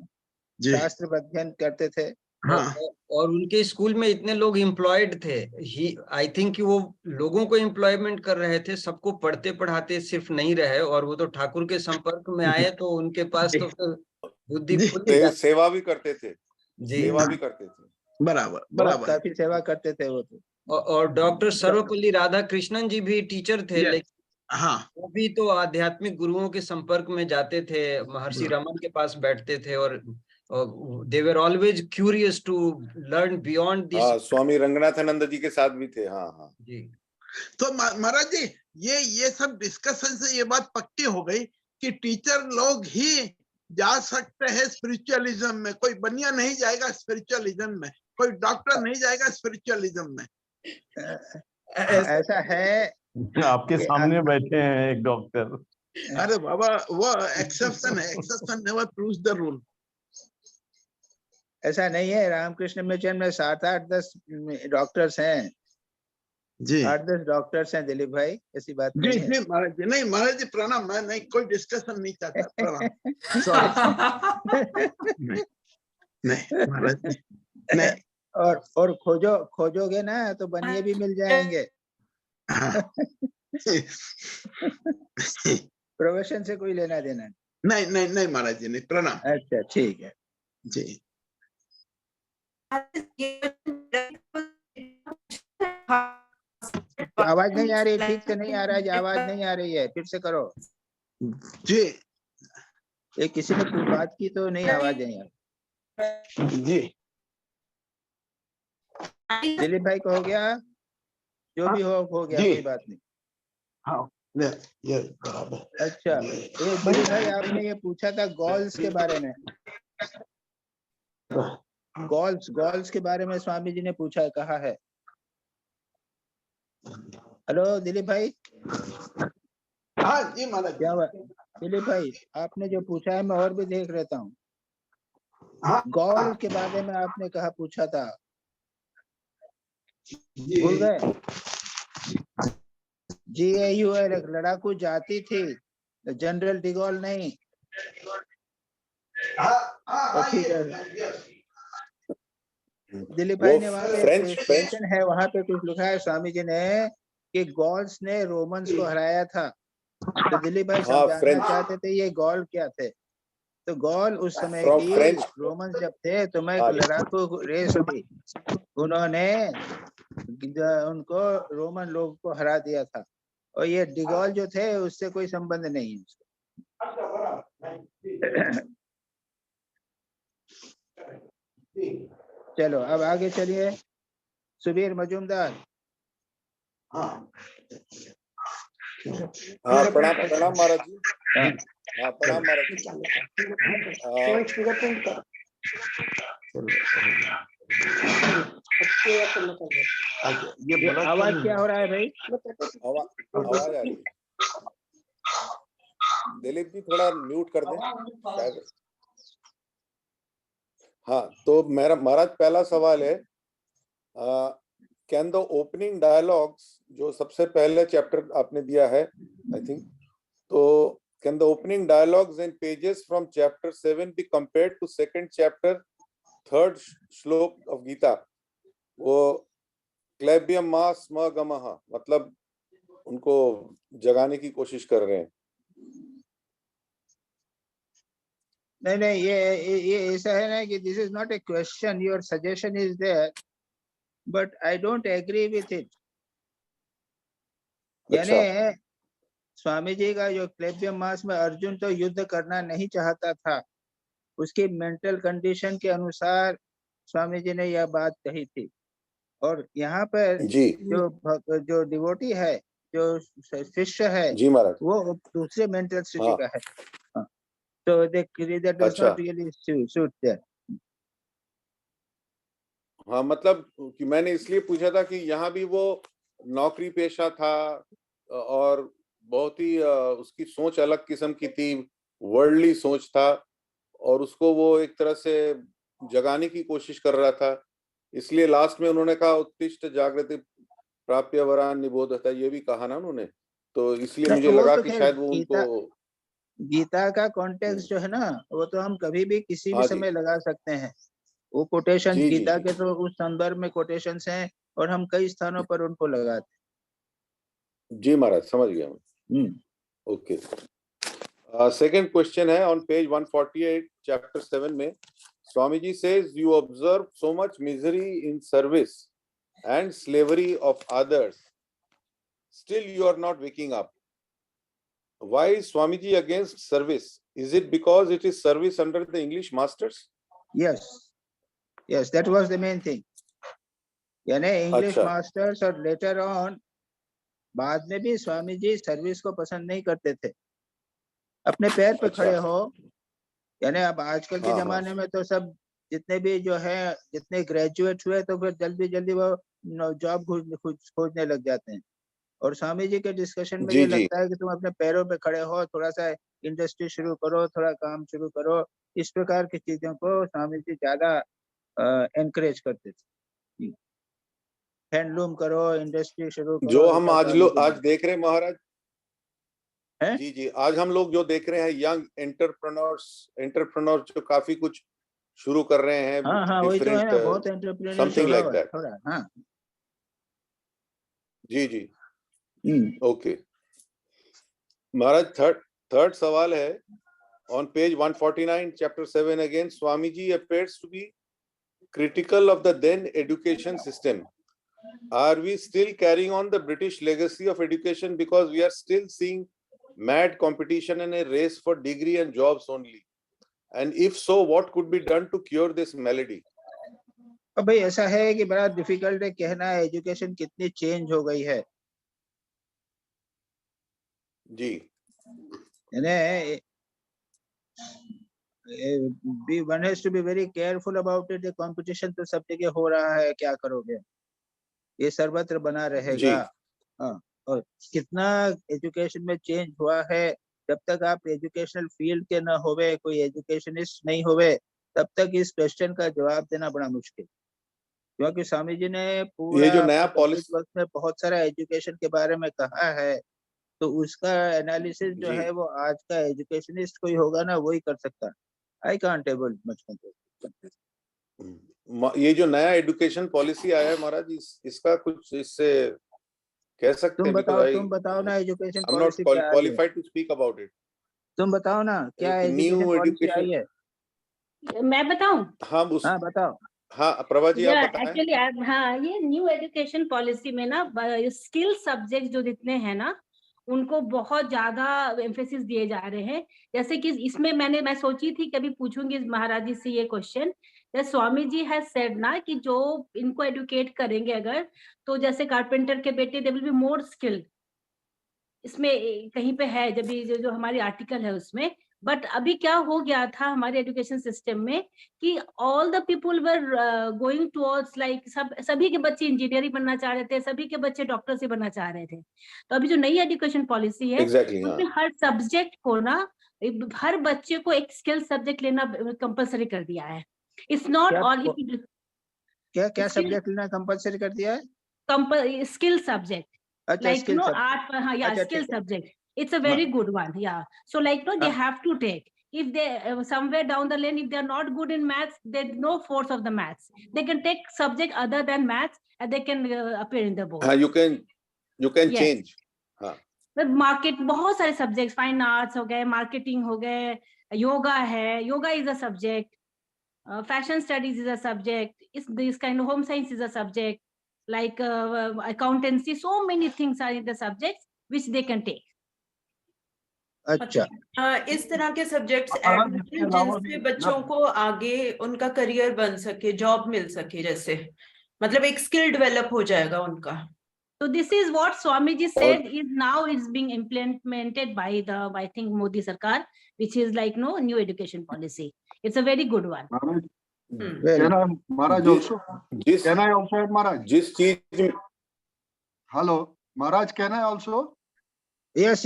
जी शास्त्र अध्ययन करते थे। हाँ और उनके स्कूल में इतने लोग एम्प्लॉयड थे, ही आई थिंक कि वो लोगों को एम्प्लॉयमेंट कर रहे थे, सबको पढ़ते पढ़ाते सिर्फ नहीं रहे, और वो तो ठाकुर के संपर्क में आए तो उनके पास तो फिर बुद्धि जी। खुल गई। सेवा भी करते थे, जी, सेवा भी करते थे। बराबर बहुत बराबर। काफी सेवा करते थे वो तो। और डॉक्टर सर्वपल्ली राधाकृष्णन जी भी टीचर थे, Yes. लेकिन हाँ वो भी तो आध्यात्मिक गुरुओं के संपर्क में जाते थे, महर्षि रमन के पास बैठते थे, और they were always curious to learn beyond this. हाँ, स्वामी रंगनाथानंद जी के साथ भी थे। हाँ हाँ जी, तो महाराज जी, ये सब डिस्कशन से ये बात पक्की हो गई कि टीचर लोग ही जा सकते हैं स्पिरिचुअलिज्म में। कोई बनिया नहीं जाएगा स्पिरिचुअलिज्म में, कोई डॉक्टर नहीं जाएगा स्पिरिचुअलिज्म में। ऐसा है आपके सामने बैठे हैं एक डॉक्टर। अरे बाबा, वो एक्सेप्शन है, exception never proves the rule. ऐसा नहीं है। रामकृष्ण मिशन में 7-8-10 डॉक्टर्स हैं। जी 8-10 डॉक्टर्स हैं दिलीप भाई, ऐसी बात जी नहीं है। जी महाराज जी, नहीं महाराज जी प्रणाम, मैं नहीं, कोई डिस्कशन नहीं चाहता, प्रणाम। सॉरी, नहीं महाराज जी, नहीं। और खोजोगे ना तो बनिए भी मिल जाएंगे। हाँ। प्रोफेशन से कोई लेना देना नहीं। नहीं नहीं नहीं महाराज जी, नहीं, प्रणाम अच्छा, ठीक है। जी। आवाज नहीं आ रही, ठीक से नहीं आ रहा है, आवाज नहीं आ रही है, फिर से करो। जी ये किसी ने कोई बात की तो नहीं, आवाज नहीं आ रही। जी दिलीप भाई को हो गया, जो भी हो गया, जी। कोई बात नहीं। हाँ ये बराबर। अच्छा, ये दिलीप भाई आपने ये पूछा था गॉल्स के बारे में, गॉल्स के बारे में स्वामी जी ने पूछा है, कहा है। हेलो दिलीप भाई, हाँ जी महाराज। क्या हुआ? दिलीप भाई आपने जो पूछा है मैं और भी देख रहता हूँ। हाँ गॉल के बारे में आपने कहा, पूछा था, जी भूल गए? GAUL एक लड़ाकू जाति थी, जनरल डिगोल नहीं। तो ठीक है, दिलीप भाई ने वहां पे फ्रेंच क्वेश्चन है, वहां पे कुछ लिखा है स्वामी जी ने कि गॉल्स ने रोमन्स को हराया था। तो दिलीप भाई सब हाँ, जानना फ्रेंच। चाहते थे ये गॉल क्या थे। तो गॉल उस समय From की French। रोमन्स जब थे तो मैं एक हाँ। लड़ाकू रेस थी, उन्होंने उनको रोमन लोग को हरा दिया था। और ये डिगोल जो थे उससे कोई संबंध नहीं है चलो अब आगे चलिए, सुबीर मजूमदार। हाँ, प्रणाम प्रणाम महाराज जी। हाँ, हाँ, प्रणाम महाराज जी। ये आवाज क्या हो रहा है भाई? आवाज आ रही है। दिलीप जी थोड़ा म्यूट कर दें शायद। हाँ, तो मेरा महाराज पहला सवाल है, कैन द ओपनिंग डायलॉग्स, जो सबसे पहले चैप्टर आपने दिया है आई थिंक, तो can the opening dialogues in pages from chapter 7 be compared to second chapter 3rd shloka of Gita? वो क्लेबियम मास म गमः, मतलब उनको जगाने की कोशिश कर रहे हैं। नहीं नहीं, ये ऐसा है ना कि this is not a question, your suggestion is there but I don't agree with it. यानी स्वामी जी का जो क्लेबियम मास में अर्जुन तो युद्ध करना नहीं चाहता था, उसकी मेंटल कंडीशन के अनुसार स्वामी जी ने यह बात कही थी। और यहाँ पर जी जो डिवोटी है, जो शिष्य है, जी महाराज। वो दूसरे मेंटल स्थिति हाँ। का है। तो that does अच्छा। not really suit there. हाँ, मतलब कि मैंने इसलिए पूछा था कि यहाँ भी वो नौकरी पेशा था और बहुत ही उसकी सोच अलग किस्म की थी, वर्ल्डली सोच था, और उसको वो एक तरह से जगाने की कोशिश कर रहा था। इसलिए लास्ट में उन्होंने कहा उत्तिष्ठ जागृति प्राप्य वरान निबोधता, ये भी कहा ना उन्होंने। तो इसलिए मुझे लगा कि शायद वो उनको गीता का कॉन्टेक्स्ट जो है ना, वो तो हम कभी भी किसी भी हाँ समय लगा सकते हैं। वो कोटेशन जी, गीता जी, के तो उस संदर्भ में कोटेशंस हैं और हम कई स्थानों पर उनको लगाते जी महाराज, समझ गया मैं। हैं। ओके। सेकंड क्वेश्चन है ऑन पेज 148 चैप्टर 7 में, Swami ji says you observe so much misery in service and slavery of others, still you are not waking up. Why is Swamiji against service? Is it because it is service under the English masters? Yes, that was the main thing. यानी इंग्लिश अच्छा। मास्टर्स और लेटर ऑन बाद में भी स्वामी जी सर्विस को पसंद नहीं करते थे। अपने पैर पे खड़े हो, यानी अब आजकल के जमाने में तो सब जितने भी जो है, जितने ग्रेजुएट हुए तो फिर जल्दी जल्दी वो जॉब खोजने लग जाते हैं। और स्वामी जी के डिस्कशन में ये लगता है कि तुम अपने पैरों पे खड़े हो, थोड़ा सा इंडस्ट्री शुरू करो, थोड़ा काम शुरू करो, इस प्रकार की चीजों को स्वामी जी ज्यादा एनकरेज करते थे। हैंडलूम करो, इंडस्ट्री शुरू करो, जो हम आज देख रहे हैं महाराज है? जी जी, आज हम लोग जो देख रहे हैं यंग एंटरप्रेन्योर्स जो काफी कुछ शुरू कर रहे हैं। हाँ, वही तो है ना, बहुत एंटरप्रेन्योर समथिंग लाइक दैट। थोड़ा हाँ जी जी, ओके महाराज। थर्ड सवाल है on page 149 chapter 7 again, Swamiji appears to be critical of the then education system. Are we still carrying on the British legacy of education because we are still seeing mad competition and a race for degree and jobs only? And if so, what could be done to cure this malady? अब भाई ऐसा है कि बड़ा डिफिकल्ट है कहना एजुकेशन कितनी चेंज हो गई है, जी one has to be very careful about it. The competition तो सब जगह हो रहा है, क्या करोगे, ये सर्वत्र बना रहेगा। हाँ, और कितना एजुकेशन में चेंज हुआ है, जब तक आप एजुकेशनल फील्ड के ना होवे, कोई एजुकेशनिस्ट नहीं होवे, तब तक इस क्वेश्चन का जवाब देना बड़ा मुश्किल। क्योंकि स्वामी जी ने पूरा ये जो नया पॉलिसी वक्त में बहुत सारा एजुकेशन के बारे में कहा है, तो उसका एनालिसिस जो जी। है वो आज का एजुकेशनिस्ट कोई होगा ना वही कर सकता। आई कांट एबल मच ये जो नया एजुकेशन पॉलिसी आया है महाराज, इसका कुछ इससे कह सकते हैं? तुम बताओ ना एजुकेशन I'm not पॉलिसी क्या है? qualified to speak about it. तुम बताओ ना क्या एक एजुकेशन new पॉलिसी education- आई है? मैं बताऊं? हाँ बताओ। हाँ प्रभा जी आप बताएं। एक्चुअली हाँ, ये न्यू एजुकेशन पॉलिसी में ना स्किल सब्जेक्ट जो जितने हैं ना, उनको बहुत ज्यादा एम्फेसिस दिए जा रहे हैं। जैसे कि इसमें मैं सोची थी कभी पूछूंगी महाराज जी से ये question, Swami ji has said ना कि जो इनको एडुकेट करेंगे अगर, तो जैसे कारपेंटर के बेटे they will be more skilled, इसमें कहीं पे है जब जो हमारी आर्टिकल है उसमें। बट अभी क्या हो गया था हमारे एजुकेशन सिस्टम में कि all the people were going towards like सभी के बच्चे इंजीनियरिंग बनना चाह रहे थे, सभी के बच्चे डॉक्टर से बनना चाह रहे थे। तो अभी जो नई एजुकेशन पॉलिसी है उसमें हर सब्जेक्ट को ना, हर बच्चे को एक स्किल सब्जेक्ट लेना कंपलसरी कर दिया है। इट्स नॉट ऑल क्या सब्जेक्ट लेना कंपलसरी कर दिया है? Skill subject, like you know art, skill subject, it's a very good one, so like no, they have to take, if they somewhere down the lane, if they are not good in maths, there's no force of the maths, they can take subject other than maths and they can appear in the board. you can yes. change market, बहुत सारे सब्जेक्ट, फाइन आर्ट्स हो गए, मार्केटिंग हो गए, योगा है, yoga is a subject, fashion studies is a subject, this kind of home science is a subject, like accountancy, so many things are in the subjects which they can take. अच्छा, इस तरह के सब्जेक्ट्स ऐड जिनसे बच्चों को आगे उनका करियर बन सके, जॉब मिल सके, जैसे मतलब एक स्किल डेवलप हो जाएगा उनका। So this is what Swami ji said is now is being implemented by the, I think, Modi Sarkar, which is like no new education policy. It's a very good one. Maharaj also? Can I also add, Maharaj? जिस चीज, hello, Maharaj, can I also? yes,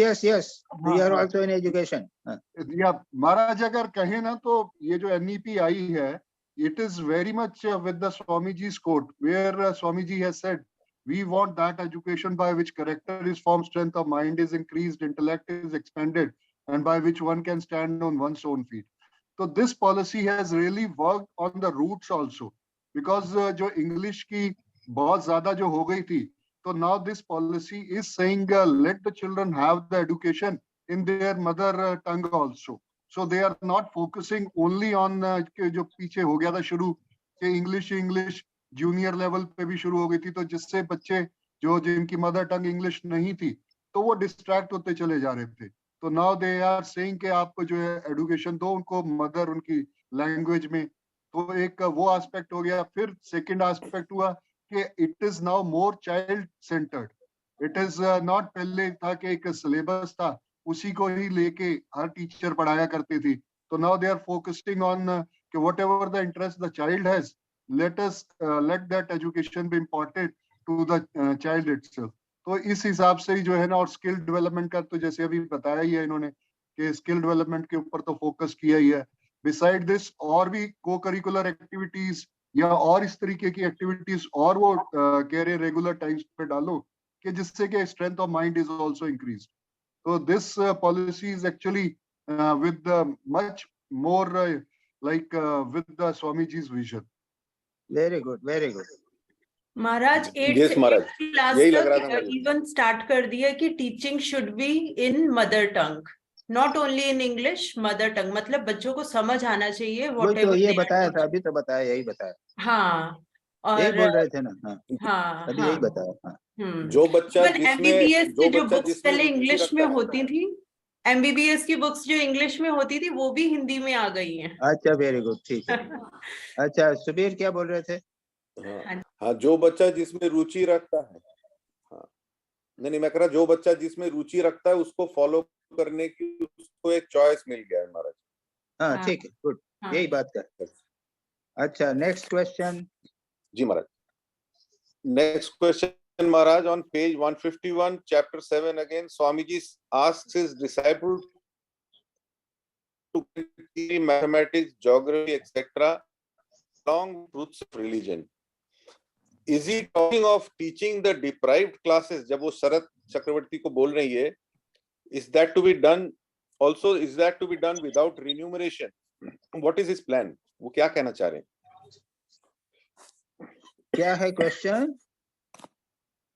we are also in education. Yeah, Maharaj, अगर कहे ना तो ये जो NEP आई है, it is very much with the Swami ji's quote, where Swami ji has said, we want that education by which character is formed, strength of mind is increased, intellect is expanded, and by which one can stand on one's own feet. So this policy has really worked on the roots also, because जो English की बहुत ज़्यादा जो हो गई थी, so now this policy is saying let the children have the education in their mother tongue also. So they are not focusing only on जो पीछे हो गया था शुरू के English जूनियर लेवल पे भी शुरू हो गई थी, तो जिससे बच्चे जो जिनकी मदर टंग इंग्लिश नहीं थी तो वो डिस्ट्रैक्ट होते चले जा रहे थे। तो नाउ दे आर सेइंग कि आपको जो है एजुकेशन दो उनको मदर उनकी लैंग्वेज में, तो एक वो एस्पेक्ट हो गया। फिर सेकंड एस्पेक्ट हुआ कि it is now more child centred, it is not, पहले था कि एक सिलेबस था उसी को ही लेके हर टीचर पढ़ाया करते थे, तो now they are focusing on कि whatever the interest the child has, let that education be imparted to the child itself. तो इस हिसाब से ही जो है ना, और स्किल डेवलपमेंट का तो जैसे अभी बताया ही है इन्होंने कि स्किल डेवलपमेंट के ऊपर तो फोकस किया ही है। बिसाइड दिस और भी को करिकुलर एक्टिविटीज या और इस तरीके की एक्टिविटीज और वो कह रहे रेगुलर टाइम्स पे डालो कि जिससे कि strength of mind is also increased. तो this policy is actually with much more like with the Swami जी's vision. Very good, very good. महाराज 8th क्लास तक इवन स्टार्ट कर दिया कि teaching should be in mother tongue, not only in English, mother tongue, मतलब बच्चों को समझ आना चाहिए। वो तो ये बताया था, अभी तो बताया, यही बताया। हाँ यही और बोल रहे थे ना? हाँ, हाँ अभी यही हाँ बताया। हाँ, जो बच्चा इवन जिसमें एमबीबीएस की जो बच्चा बुक्स जिसमें पहले रुचि इंग्लिश में रखता है। होती थी, एमबीबीएस की बुक्स जो इंग्लिश में होती थी वो भी हिंदी में आ गई हैं। अच्छा, वेरी गुड, ठीक है। अच्छा, सुबीर क्या बोल रहे थे? हाँ हाँ, जो बच्चा जिसमें रुचि रखता है। हाँ, नहीं मैं कह रहा जो बच्चा जिसमें रुचि रखता है उसको फॉलो करने की उसको एक चॉइस मिल गया है महाराज। हाँ, हाँ, ठीक है, गुड, हाँ। यही बात कर। अच्छा, नेक्स्ट क्वेश्चन। जी Maharaj, next question Maharaj, on page 151 chapter 7 again Swamiji asks his disciple to study mathematics, geography, etc. along truths of religion. Is he talking of teaching the deprived classes? जब वो शरद चक्रवर्ती को बोल रही है, is that to be done also? Is that to be done without remuneration? What is his plan? वो क्या कहना चाह रहे हैं? क्या है क्वेश्चन?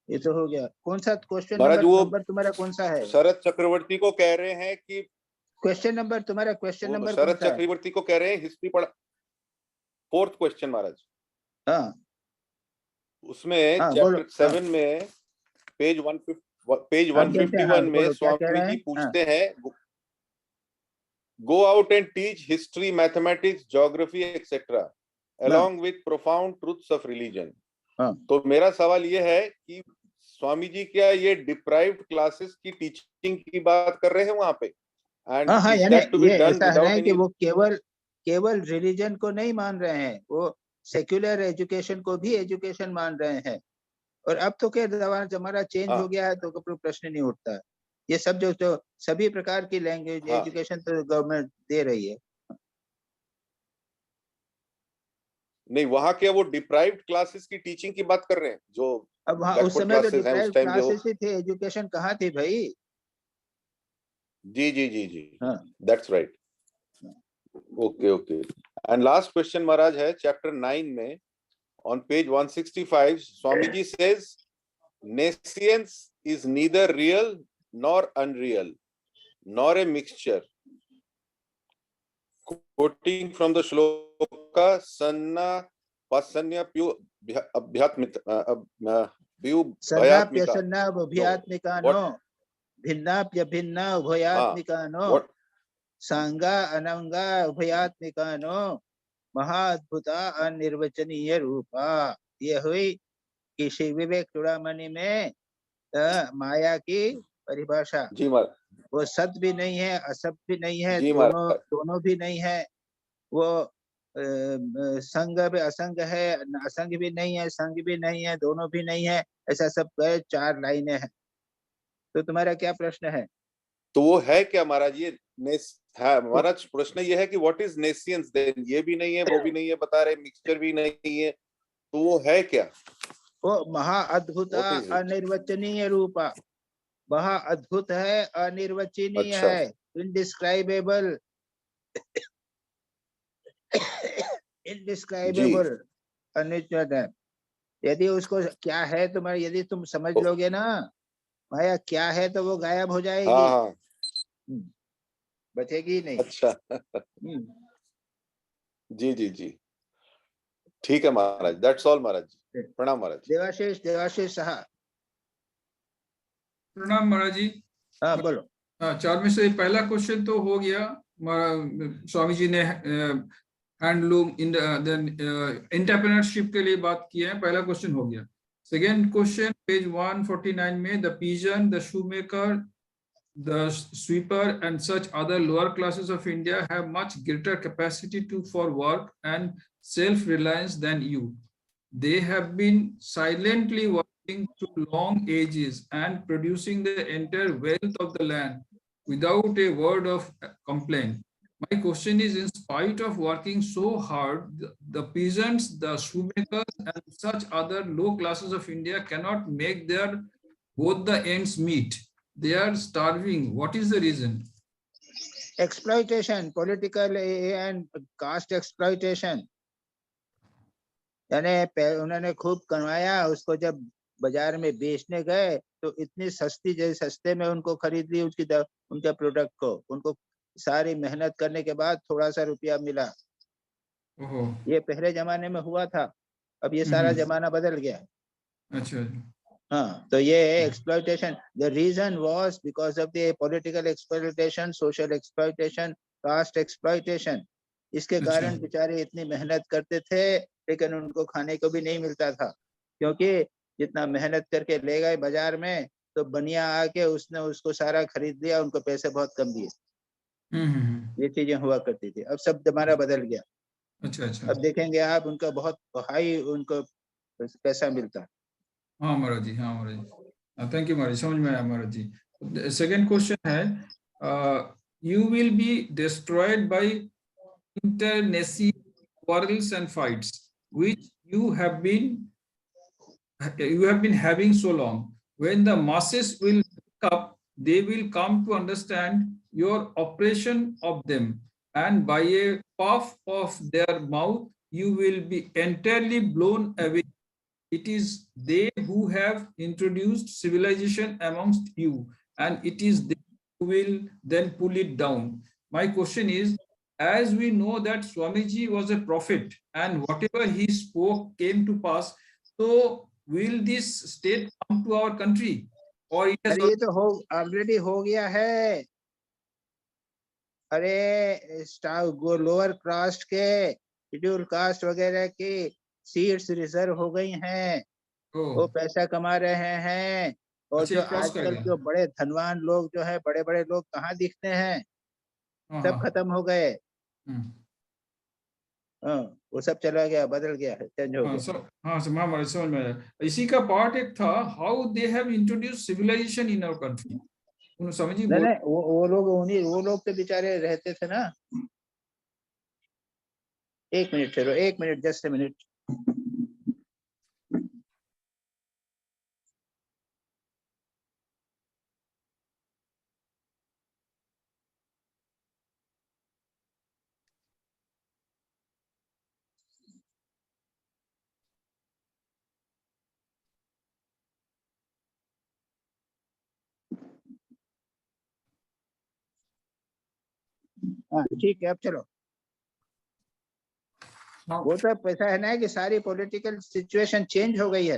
ये तो हो गया। कौन सा क्वेश्चन महाराज नंबर तुम्हारा कौन सा है? शरद चक्रवर्ती को कह रहे हैं कि क्वेश्चन नंबर तुम्हारा, क्वेश्चन नंबर कौन शरद सा है? चक्रवर्ती को कह रहे हैं हिस्ट्री पढ़ा। 4th क्वेश्चन महाराज। हाँ, उसमें हाँ, चैप्टर बोलो। 7 में पेज 151 हाँ, में बोलो, क्या कह स्वामी रहे जी हैं? पूछते हैं, go out and teach history, mathematics, geography, etc. along with profound truths of religion. हाँ, तो मेरा सवाल ये है कि स्वामी जी क्या ये डिप्राइव्ड क्लासेस की टीचिंग की बात कर रहे हैं वहां पे? एंड हाँ, इज यानी दैट टू बी ये डन ऐसा है विदाउट कि एनी? वो केवल रिलीजन को नहीं मान रहे हैं, वो सेक्युलर एजुकेशन को भी एजुकेशन मान रहे हैं। और अब तो क्या जमाना चेंज हो गया है, तो कोई प्रश्न नहीं उठता है। ये सब जो सभी प्रकार की लैंग्वेज एजुकेशन तो गवर्नमेंट दे रही है। नहीं, वहां क्या वो डिप्राइव्ड क्लासेस की टीचिंग की बात कर रहे हैं? जो अब वहाँ उस समय तो डिप्राइव्ड क्लासेस ही थे, एजुकेशन कहाँ थी भाई? जी जी जी जी, हाँ, that's right. Okay okay. And last question महाराज है चैप्टर 9 में on page 165 Swamiji says nescience is neither real nor unreal nor a mixture, quoting from the shloka sanna pasanya pyu भयात्मिकानो भिन्नाप्य भिन्ना उभयात्मिकानो सांगा अनंगा उभयात्मिकानो महाअद्भुता अनिर्वचनीय रूपा। ये हुई किसी विवेक चूड़ामणि में माया की परिभाषा। जी महाराज, वो सत भी नहीं है, असत भी नहीं है, जी दोनों भी नहीं है। वो संग भी असंग है, असंग भी नहीं है, संग भी नहीं है, दोनों भी नहीं है। ऐसा सब 4 लाइनें हैं। तो तुम्हारा क्या प्रश्न है? तो वो है क्या महाराज? ये हाँ महाराज, प्रश्न ये है कि व्हाट इज नेसियंस देन? ये भी नहीं है, वो भी नहीं है, बता रहे मिक्सचर भी नहीं है, तो वो है क्या? वो महाअद्भुता अनिर्वचनीय रूपा। महाअद्भुत है, अनिर्वचनीय है, इनडिस्क्राइबेबल, इनडिस्क्राइबेबल, अनिर्वचनीय है। यदि उसको क्या है तुम्हारे, यदि तुम समझ लोगे ना माया क्या है, तो वो गायब हो जाएगी। हाँ, बचेगी नहीं। अच्छा। जी जी जी, ठीक है महाराज, दैट्स ऑल महाराज। प्रणाम महाराज। देवाशीष साहा। प्रणाम महाराज जी। हाँ, बोलो। 4 में से पहला क्वेश्चन तो हो गया, स्वामी जी ने हैंडलूम एंटरप्रेन्योरशिप के लिए बात की है, पहला क्वेश्चन हो गया। सेकेंड क्वेश्चन पेज 149 में, the pigeon, the shoemaker, the sweeper and such other lower classes of India have much greater capacity for work and self-reliance than you. They have been silently working through long ages and producing the entire wealth of the land without a word of complaint. My question is, in spite of working so hard, the peasants, the shoemakers and such other low classes of India cannot make both the ends meet. They are starving. What is the reason? Exploitation, political and caste exploitation. यानी उन्होंने खूब कमाया, उसको जब बाजार में बेचने गए तो इतनी सस्ते में उनको खरीद ली उनके प्रोडक्ट को। उनको सारी मेहनत करने के बाद थोड़ा सा रुपया मिला। ये पहले जमाने में हुआ था। अब ये सारा जमाना बदल गया है। अच्छा हाँ, तो ये है exploitation. The reason was because of the political exploitation, social exploitation, caste exploitation. इसके कारण बेचारे इतनी मेहनत करते थे लेकिन उनको खाने को भी नहीं मिलता था, क्योंकि जितना मेहनत करके ले गए बाजार में तो बनिया आके उसने उसको सारा खरीद लिया, उनको पैसे बहुत कम दिए। ये चीजें हुआ करती थी। अब सब जमाना बदल गया। अच्छा अच्छा। अब देखेंगे आप, उनका बहुत हाई उनको पैसा मिलता है। हाँ महाराज जी, हाँ महाराज जी, थैंक यू महाराज, समझ में आया महाराज जी। सेकंड क्वेश्चन है, you will be destroyed by internecine quarrels and fights which you have been having so long. When the masses will wake up, they will come to understand your oppression of them, and by a puff of their mouth you will be entirely blown away. It is they who have introduced civilization amongst you, and it is they who will then pull it down. My question is, as we know that Swamiji was a prophet and whatever he spoke came to pass, so will this state come to our country, or it has ये तो ऑलरेडी हो गया है। अरे लोअर कास्ट के, शेड्यूल कास्ट वगैरह की सीट्स रिजर्व हो गई हैं, वो पैसा कमा रहे हैं। और जो आजकल जो बड़े धनवान लोग जो है, बड़े बड़े लोग कहाँ दिखते हैं, सब खत्म हो गए। वो सब चला गया, बदल गया है, चेंज हो गया। हाँ समझ में आया। इसी का पार्ट एक था, how they have introduced civilization in our country. समझिए नहीं, वो लोग तो बेचारे रहते थे ना। एक मिनट ठहरो, एक मिनट, जस्ट ए मिनट। हाँ ठीक है, अब चलो। वो तो पैसा है ना कि सारी पॉलिटिकल सिचुएशन चेंज हो गई है।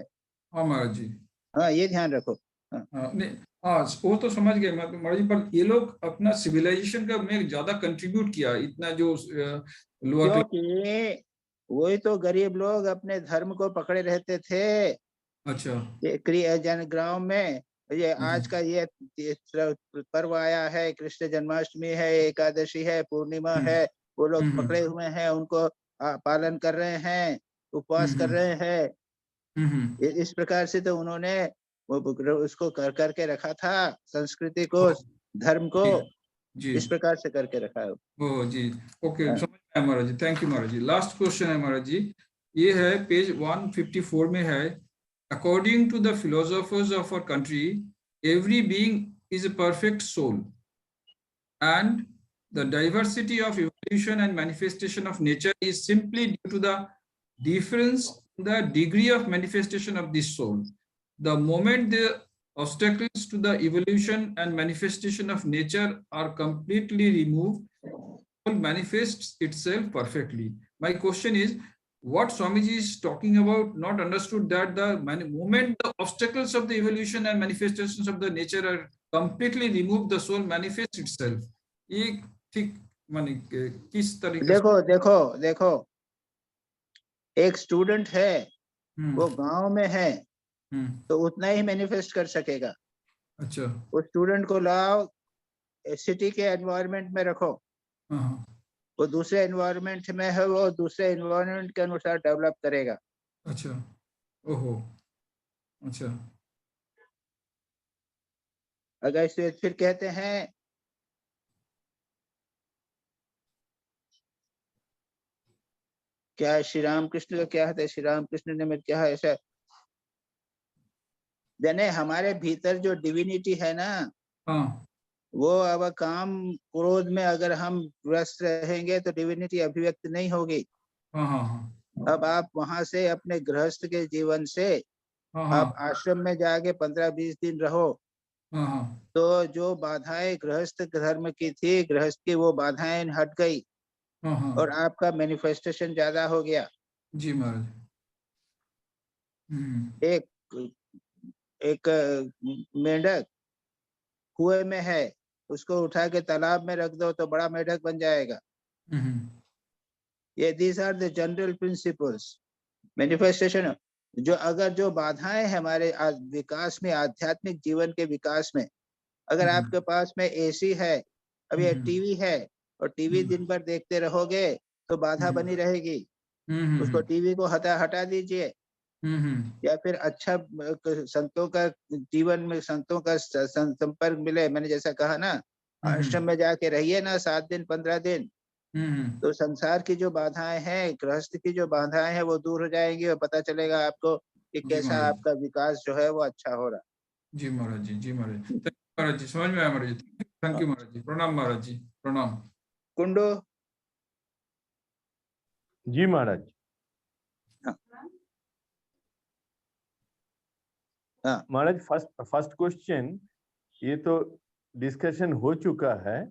हाँ महाराज जी, हाँ ये ध्यान रखो। हाँ वो तो समझ गए महाराज जी, पर ये लोग अपना सिविलाइजेशन का में ज्यादा कंट्रीब्यूट किया, इतना जो लोअर, क्योंकि वही तो गरीब लोग अपने धर्म को पकड़े रहते थे। अच्छा, ये जनग्राम में ये आज का ये पर्व आया है, कृष्ण जन्माष्टमी है, एकादशी है, पूर्णिमा है, वो लोग पकड़े हुए हैं, उनको पालन कर रहे हैं, उपवास कर रहे हैं। इस प्रकार से तो उन्होंने उसको कर करके रखा था, संस्कृति को, धर्म को जी, इस प्रकार से करके रखा है। ओ जी, ओके, समझ में आया महाराज जी, थैंक यू महाराज जी। लास्ट क्वेश्चन है महाराज जी, ये है पेज 154 में है, according to the philosophers of our country, every being is a perfect soul, and the diversity of evolution and manifestation of nature is simply due to the difference in the degree of manifestation of this soul. The moment the obstacles to the evolution and manifestation of nature are completely removed, soul manifests itself perfectly. My question is, what Swamiji is talking about, not understood that the moment the obstacles of the evolution and manifestations of the nature are completely removed, the soul manifests itself. ये ठीक माने किस तरीके से? देखो एक स्टूडेंट है, वो गांव में है, तो उतना ही मैनिफेस्ट कर सकेगा। अच्छा, उस स्टूडेंट को लाओ, सिटी के एनवायरनमेंट में रखो, वो दूसरे एनवायरनमेंट में है, वो दूसरे एनवायरनमेंट के अनुसार डेवलप करेगा। अच्छा, ओहो, अच्छा। अगर इसे फिर कहते हैं क्या श्री राम कृष्ण का क्या है, श्री राम कृष्ण ने मेरे क्या है ऐसा, यानी हमारे भीतर जो डिविनिटी है ना, वो अब काम क्रोध में अगर हम व्यस्त रहेंगे तो डिविनिटी अभिव्यक्त नहीं होगी। अब आप वहां से अपने गृहस्थ के जीवन से आप आश्रम में जाके 15-20 दिन रहो, तो जो बाधाएं गृहस्थ धर्म की थी, गृहस्थ की वो बाधाएं हट गई और आपका मैनिफेस्टेशन ज्यादा हो गया। जी महाराज, एक एक मेंढक कुएं में है, उसको उठा के तालाब में रख दो तो बड़ा मेंढक बन जाएगा। ये these are the general principles manifestation। जो अगर जो बाधाएं हैं हमारे विकास में, आध्यात्मिक जीवन के विकास में, अगर आपके पास में एसी है, अभी टीवी है और टीवी दिन भर देखते रहोगे तो बाधा बनी रहेगी। उसको टीवी को हटा दीजिए, या फिर अच्छा संतों का जीवन में संतों का संपर्क मिले। मैंने जैसा कहा ना, आश्रम में जाके रहिए ना 7 दिन 15 दिन, तो संसार की जो बाधाएं हैं, गृहस्थ की जो बाधाएं हैं वो दूर हो जाएंगी और पता चलेगा आपको कि कैसा आपका विकास जो है वो अच्छा हो रहा। जी महाराज जी, जी महाराज जी, महाराज जी समझ में आया महाराज जी, थैंक यू महाराज जी, प्रणाम महाराज जी, प्रणाम। कुंडू जी महाराज। महाराज फर्स्ट क्वेश्चन ये तो डिस्कशन हो चुका है।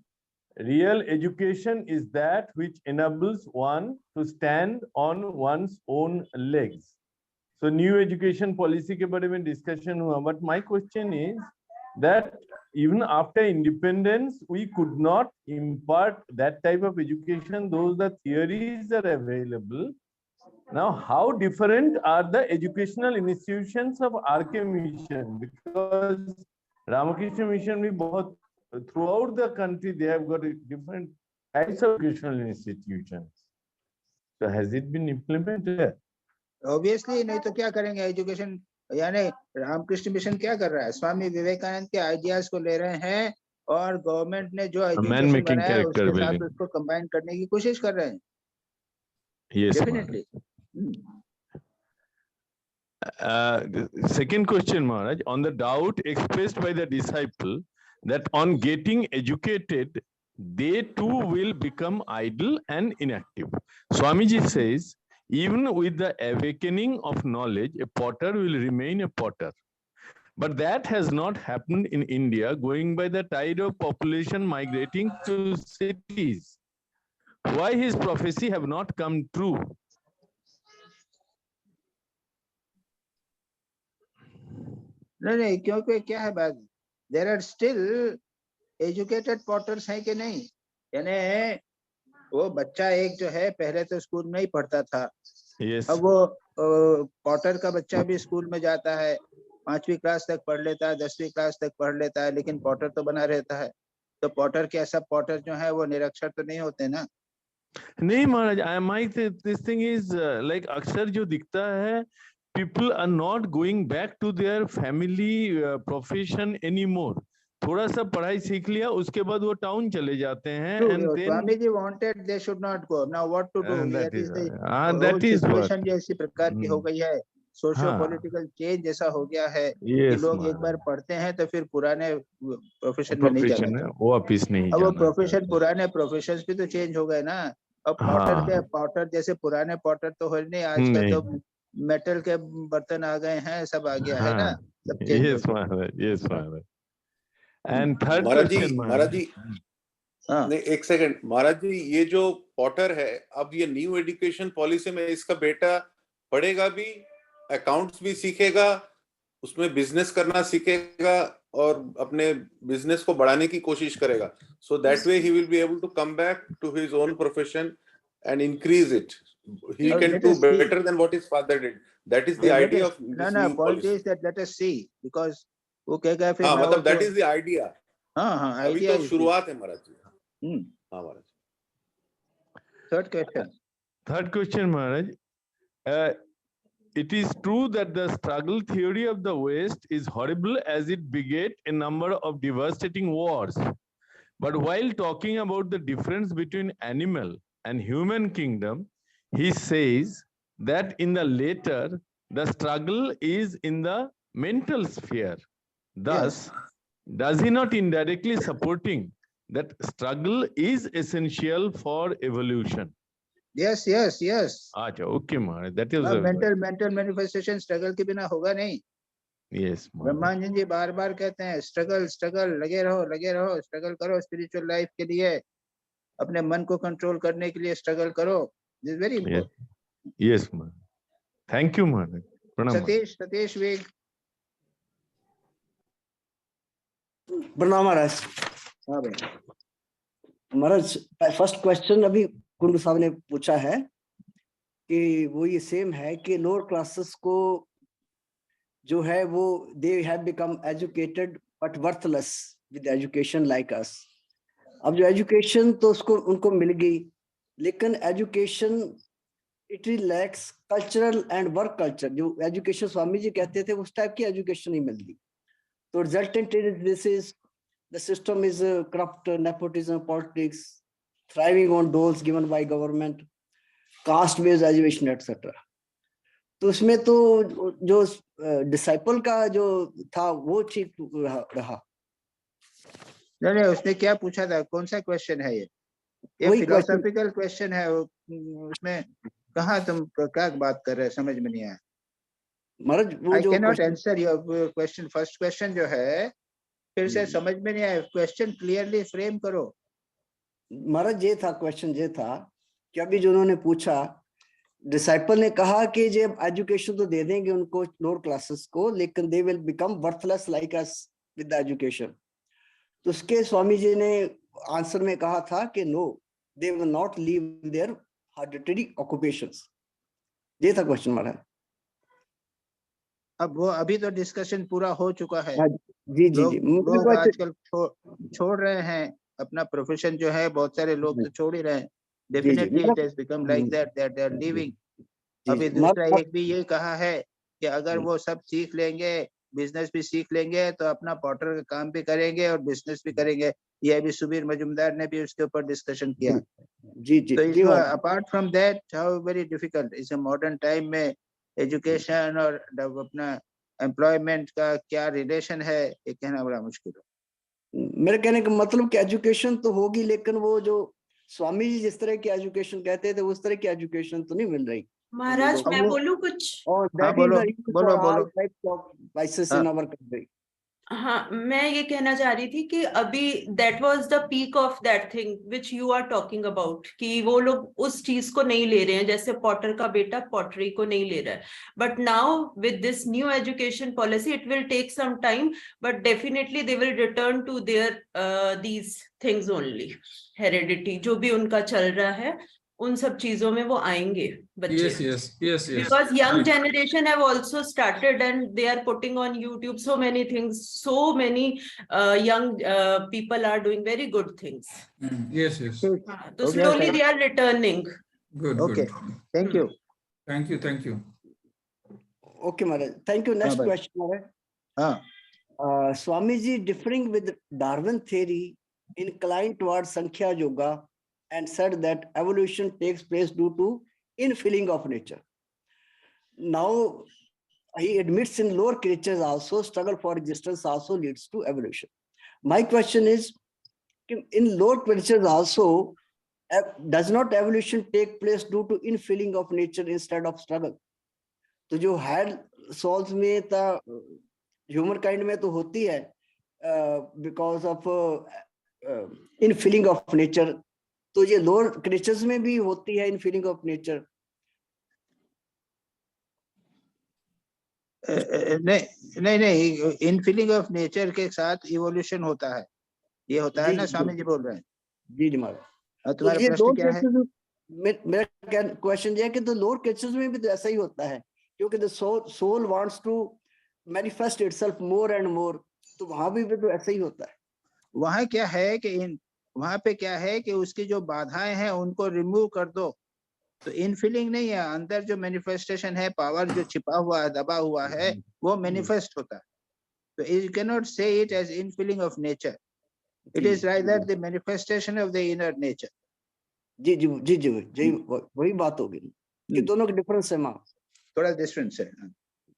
Real education is that which enables one to stand on one's own legs। So new education policy के बारे में डिस्कशन हुआ, but my question is that even after independence we could not impart that type of education, though the theories are available. Now how different are the educational institutions of RK mission? Because Ramakrishna mission भी बहुत throughout the country they have got different types of educational institutions. So has it been implemented? Obviously नहीं तो क्या करेंगे एजुकेशन, यानी रामकृष्ण मिशन क्या कर रहा है, स्वामी विवेकानंद के आइडियाज को ले रहे हैं और गवर्नमेंट ने जो एजुकेशन बनाया है उसके साथ उसको कंबाइन करने की कोशिश कर रहे हैं। Yes, definitely. Second question, Maharaj, on the doubt expressed by the disciple that on getting educated they too will become idle and inactive. Swamiji says, even with the awakening of knowledge, a potter will remain a potter. But that has not happened in India, going by the tide of population migrating to cities. Why his prophecy have not come true? नहीं, क्योंकि क्या है बात, there are still educated potters हैं कि नहीं। यानी वो बच्चा एक जो है पहले तो स्कूल में ही पढ़ता था, yes. अब वो पॉटर का बच्चा भी स्कूल में जाता है, 5वीं क्लास तक पढ़ लेता है, 10वीं क्लास तक पढ़ लेता है, लेकिन पॉटर तो बना रहता है। तो पॉटर के सब पॉटर जो है वो निरक्षर तो नहीं होते ना। नहीं महाराज, this thing is like अक्सर जो दिखता है, people are not going back to their family profession anymore. थोड़ा सा पढ़ाई सीख लिया उसके बाद वो टाउन चले जाते हैं। Swami ji wanted they should not go. Now what to do? That is situation जैसी प्रकार की हो गई है, सोशो पॉलिटिकल चेंज जैसा हो गया है कि लोग एक बार पढ़ते हैं तो फिर पुराने प्रोफेशन में नहीं जाना, वो वापिस नहीं अब वो प्रोफेशन, पुराने प्रोफेशंस भी तो चेंज हो गए ना। अब पॉटर जैसे पुराने पॉटर तो हो नहीं, आजकल तो मेटल के बर्तन आ गए हैं, सब आ गया है ना, सब चेंज। यस महाराज। एंड थर्ड महाराज जी नहीं, एक सेकंड महाराज जी, ये जो पॉटर है अब ये न्यू एजुकेशन पॉलिसी में इसका बेटा पढ़ेगा भी, अकाउंट्स भी सीखेगा, उसमें बिजनेस करना सीखेगा और अपने बिजनेस को बढ़ाने की कोशिश करेगा। So that way he will be able to come back to his own profession and increase it. He can do better than what his father did. That is the idea of this new policy. That let us see, because वो कहेगा फिर मतलब that is the idea. हाँ अभी तो शुरुआत है महाराज जी। हाँ महाराज। Third question Maharaj, it is true that the struggle theory of the West is horrible as it begat a number of devastating wars. But while talking about the difference between animal and human kingdom, he says that in the latter, the struggle is in the mental sphere. Thus, does he not indirectly supporting that struggle is essential for evolution? Yes. अच्छा, okay Maharaj, that is mental manifestation struggle के बिना होगा नहीं। Yes, ब्रह्मानंद जी बार बार कहते हैं स्ट्रगल, लगे रहो, स्ट्रगल करो स्पिरिचुअल लाइफ के लिए, अपने मन को कंट्रोल करने के लिए स्ट्रगल करो। This is very important. Yes, Maharaj. Thank you महाराज। प्रणाम सतीश वेग। प्रणाम महाराज। हाँ भाई। महाराज फर्स्ट क्वेश्चन अभी कुंडू साहब ने पूछा है कि वो ये सेम है कि लोअर क्लासेस को जो है वो they have become educated but worthless with education like us. अब जो एजुकेशन तो उसको उनको मिल गई, लेकिन education it lacks cultural and work culture. जो एजुकेशन स्वामी जी कहते थे उस टाइप की एजुकेशन नहीं मिल रही। तो resultant this is the system is corrupt, nepotism, politics, thriving on doles given by government, caste based education etc. तो उसमें तो जो डिसाइपल का जो था वो ठीक रहा। नहीं, उसने क्या पूछा था, कौन सा क्वेश्चन है ये फिलोसॉफिकल क्वेश्चन है। उसमें कहाँ तुम क्या बात कर रहे हैं, समझ में नहीं आया महाराज। वो I जो cannot answer your question। First question जो है फिर से समझ में नहीं आया, क्वेश्चन क्लियरली फ्रेम करो। महाराज ये था क्वेश्चन, ये था कि अभी जो उन्होंने पूछा, डिसाइपल ने कहा कि जब एजुकेशन तो दे देंगे उनको लोअर क्लासेस को, लेकिन they will become worthless like us with the education. तो उसके स्वामी जी ने आंसर में कहा था कि no, they will not leave their hereditary occupations. ये था क्वेश्चन महाराज। अब वो अभी तो डिस्कशन पूरा हो चुका है। जी जी जी। लोग आजकल छोड़ रहे हैं अपना प्रोफेशन जो है, बहुत सारे लोग तो छोड़ ही रहे हैं। Definitely it has become like that they are leaving. अभी दूसरा एक भी ये कहा है कि अगर वो सब सीख लेंगे, बिजनेस भी सीख लेंगे, तो अपना पॉटर का काम भी करेंगे और बिजनेस भी करेंगे। ये अभी सुबीर मजुमदार ने भी उसके ऊपर डिस्कशन किया। जी जी। तो apart from that, how very difficult इस मॉडर्न टाइम में एजुकेशन और अपना एम्प्लॉयमेंट का क्या रिलेशन है, ये कहना बड़ा मुश्किल है। मेरे कहने का मतलब कि एजुकेशन तो होगी, लेकिन वो जो स्वामी जी जिस तरह की एजुकेशन कहते थे उस तरह की एजुकेशन तो नहीं मिल रही। महाराज मैं बोलूं कुछ? और हाँ, बोलो। हाँ, मैं ये कहना चाह रही थी कि अभी that was the peak of that thing which you are talking about, कि वो लोग उस चीज को नहीं ले रहे हैं, जैसे पॉटर का बेटा पॉटरी को नहीं ले रहा है। But now with this new education policy it will take some time, but definitely they will return to their these things only. Heredity जो भी उनका चल रहा है, उन सब चीजों में वो आएंगे बच्चे। Yes. Because young generation have also started and they are putting on YouTube so many things. So many young people are doing very good things. Yes. So slowly they are returning. Good. Okay. Thank you. Thank you. Okay, Maharaj. Thank you. Next question, Maharaj. Swamiji, differing with Darwin theory, inclined towards Sankhya Yoga and said that evolution takes place due to infilling of nature. Now, he admits in lower creatures also, struggle for existence also leads to evolution. My question is, in lower creatures also, does not evolution take place due to infilling of nature instead of struggle? तो जो had souls में था, human kind में तो होती है, because of infilling of nature. तो ये lower creatures में भी होती है infilling of nature. नहीं, इनफिलिंग ऑफ नेचर के साथ इवोल्यूशन होता है, ये होता है ना, स्वामी जी बोल रहे हैं। जी महाराज। तुम्हारा प्रश्न क्या है? मेरा क्वेश्चन ये है कि तो लोअर क्रीचर्स में भी तो ऐसा ही होता है, क्योंकि the soul wants to manifest itself more and more, तो वहां भी तो ऐसा ही होता है। वहां क्या है कि वहां पे क्या है कि उसकी जो बाधाएं हैं उनको रिमूव कर दो, तो इनफिलिंग नहीं है, अंदर जो मैनिफेस्टेशन है, पावर जो छिपा हुआ है, दबा हुआ है, वो मैनिफेस्ट होता है। तो you can not say it as infilling of nature, it is rather the manifestation of the inner nature. जी जी जी जी जी, वही बात होगी कि दोनों का डिफरेंस है मां, थोड़ा डिफरेंस है।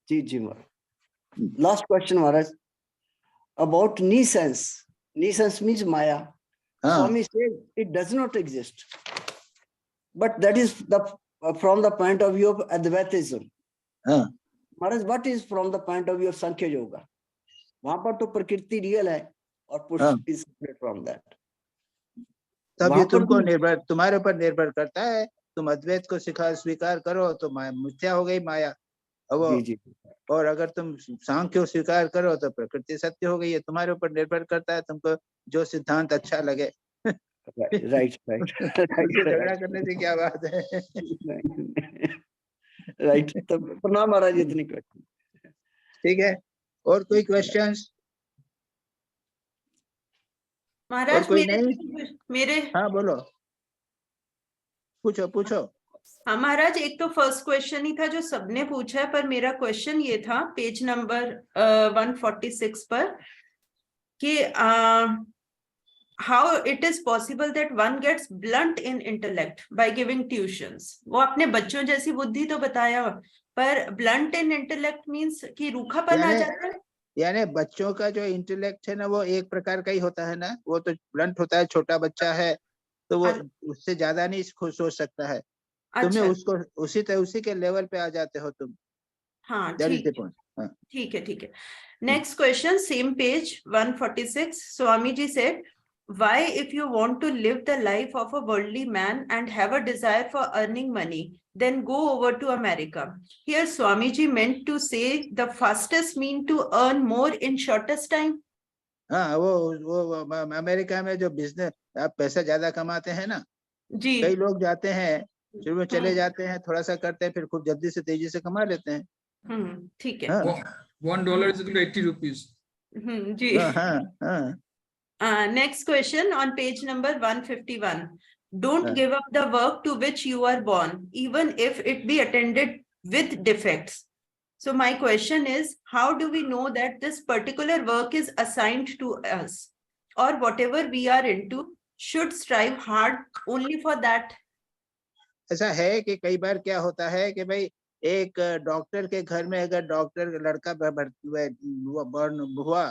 जी जी महाराज। लास्ट क्वेश्चन महाराज, about nescience means maya. Swami says it does not exist, but that is from the point of view of Advaitism. Maharaj, what is from the point of view of Sankhya Yoga? वहां पर तो प्रकृति रियल है और पुरुष is separate from that. तब ये तुमको निर्भर, तुम्हारे ऊपर निर्भर करता है। तुम अद्वैत को स्वीकार करो तो मिथ्या हो गई माया, वो जी जी और अगर तुम सांख्य को स्वीकार करो तो प्रकृति सत्य हो गई है। तुम्हारे ऊपर निर्भर करता है तुमको जो सिद्धांत अच्छा लगे। राइट उससे झगड़ा करने से क्या बात है। राइट। तो प्रणाम महाराज, इतनी क्वेश्चन। ठीक है, और कोई क्वेश्चंस? महाराज कोई मेरे हाँ बोलो, पूछो पूछो। हाँ महाराज, एक तो फर्स्ट क्वेश्चन ही था जो सबने पूछा है, पर मेरा क्वेश्चन ये था पेज नंबर 146 पर कि how it is possible that one gets blunt in intellect by giving tuitions. वो अपने बच्चों जैसी बुद्धि तो बताया, पर blunt in intellect means कि रूखापन आ जाता है। यानी बच्चों का जो इंटेलेक्ट है ना वो एक प्रकार का ही होता है ना, वो तो ब्लंट होता है, छोटा बच्चा है तो वो उससे ज्यादा नहीं सोच सकता है। तुम्हें उसको उसी के लेवल पे आ जाते हो तुम। हाँ ठीक है। Next question, same page 146. Swami ji said, why if you want to live the life of a worldly man and have a desire for earning money, then go over to America. Here Swamiji meant to say the fastest mean to earn more in shortest time. हाँ, वो अमेरिका में जो बिजनेस आप पैसा ज्यादा कमाते हैं ना जी, कई लोग जाते हैं शुरू में चले जाते हैं, थोड़ा सा करते हैं, फिर खूब जल्दी से तेजी से कमा लेते हैं। ठीक है। $1 is 80 rupees. जी हाँ। Next question on page number 151. Don't give up the work to which you are born, even if it be attended with defects. So my question is, how do we know that this particular work is assigned to us, or whatever we are into should strive hard only for that? ऐसा है कि कई बार क्या होता है कि भाई एक डॉक्टर के घर में अगर डॉक्टर लड़का बर्न हुआ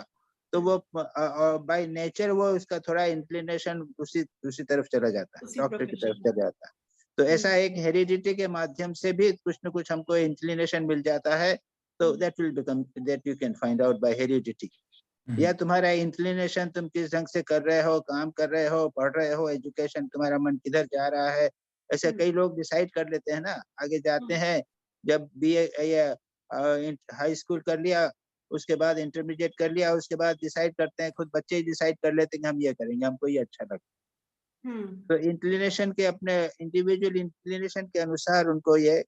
तो वो बाय नेचर वो उसका थोड़ा इंक्लिनेशन दूसरी तरफ चला जाता है, डॉक्टर की तरफ चला जाता है। तो ऐसा एक हेरिडिटी के माध्यम से भी कुछ न कुछ हमको इंक्लिनेशन मिल जाता है, तो that will become that you can find out by heredity. या तुम्हारा इंक्लिनेशन तुम किस ढंग से कर रहे हो, काम कर रहे हो, पढ़ रहे हो, एजुकेशन तुम्हारा मन किधर जा रहा है, ऐसे कई लोग डिसाइड कर लेते हैं ना। आगे जाते हैं, जब बीए या हाई स्कूल कर लिया, उसके बाद इंटरमीडिएट कर लिया, उसके बाद डिसाइड करते हैं, खुद बच्चे ही डिसाइड कर लेते हैं कि हम ये करेंगे, हमको ये अच्छा लगता है। तो इंक्लिनेशन के अपने इंडिविजुअल इंक्लिनेशन के अनुसार उनको ये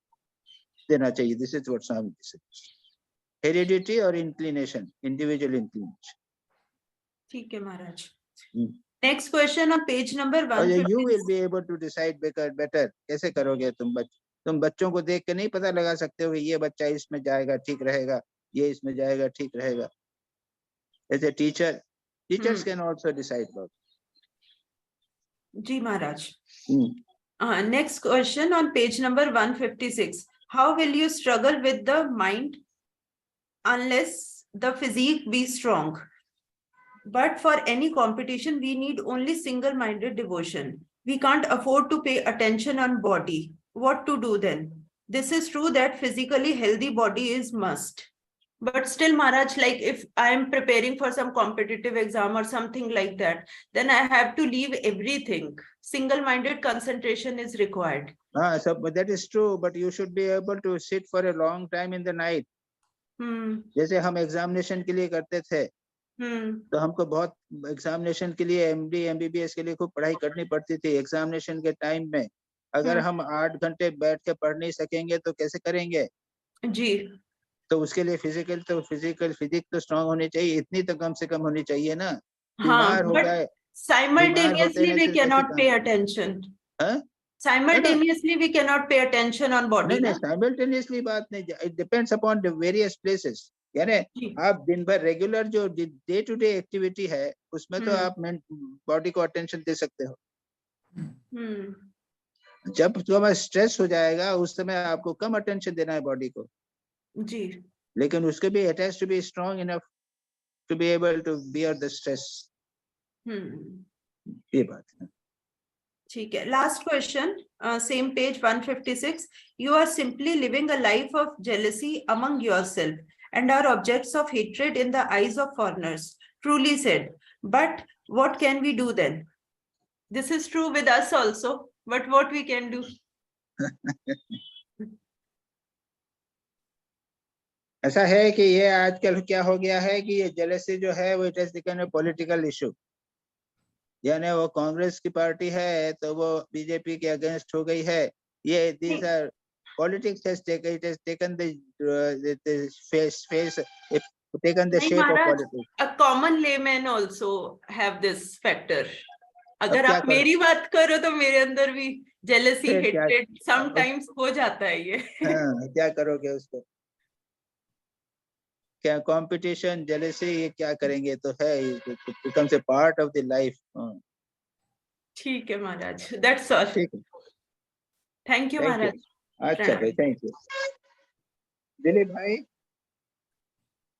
देना चाहिए। This is what Swami ji said, heredity और इंक्लिनेशन, इंडिविजुअल इंक्लिनेशन। ठीक है महाराज। Next question on page number 1. You will be able to decide better. कैसे करोगे तुम बच्चों को देख के नहीं पता लगा सकते हो ये बच्चा इसमें जाएगा ठीक रहेगा, ये इसमें जाएगा ठीक रहेगा। ऐसे teachers can also decide about. जी Maharaj. Next question on page number 156. How will you struggle with the mind unless the physique be strong? But for any competition, we need only single-minded devotion. We can't afford to pay attention on body. What to do then? This is true that physically healthy body is must. But still, Maharaj, like if I am preparing for some competitive exam or something like that, then I have to leave everything. Single-minded concentration is required. So that is true, but you should be able to sit for a long time in the night. जैसे हम एग्जामिनेशन के लिए करते थे, तो हमको बहुत एग्जामिनेशन के लिए एमडी एमबीबीएस के लिए खूब पढ़ाई करनी पड़ती थी। एग्जामिनेशन के टाइम में अगर हम 8 घंटे बैठ के पढ़ नहीं सकेंगे तो कैसे करेंगे जी। तो उसके लिए फिजिक तो स्ट्रांग होनी चाहिए, इतनी तो कम से कम होनी चाहिए ना। बीमार हो गए, simultaneously we cannot pay attention. Simultaneously we cannot pay attention on body. नहीं, simultaneously बात नहीं, it depends upon the various places. यानी आप दिन भर रेगुलर जो डे टू डे एक्टिविटी है उसमें तो आप बॉडी को अटेंशन दे सकते हो। जब तुम्हारा स्ट्रेस हो जाएगा उस समय आपको कम अटेंशन देना है बॉडी को जी, लेकिन उसके भी it has to be strong enough to be able to bear the stress. ये बात है। ठीक है। Last question, same page 156. You are simply living a life of jealousy among yourself and are objects of hatred in the eyes of foreigners. Truly said. But what can we do then? This is true with us also, but what we can do? ऐसा है कि ये आजकल क्या हो गया है कि ये जेलसी जो है वो it has become a political issue, यानी वो कांग्रेस की पार्टी है तो वो बीजेपी के अगेंस्ट हो गई है। ये these are politics has taken the face taken the नहीं shape of Maharaj, politics. a common layman also have this factor. अगर क्या आप मेरी बात करो तो मेरे अंदर भी जेलसी, फिर क्या- हेट्रेड समटाइम्स हो जाता है ये। हाँ, क्या करोगे उसको? क्या कंपटीशन जेलसी ये क्या करेंगे? तो है, it becomes a part of the life. ठीक है महाराज, that's all. ठीक है, थैंक यू Thank you. महाराज। अच्छा भाई, थैंक यू।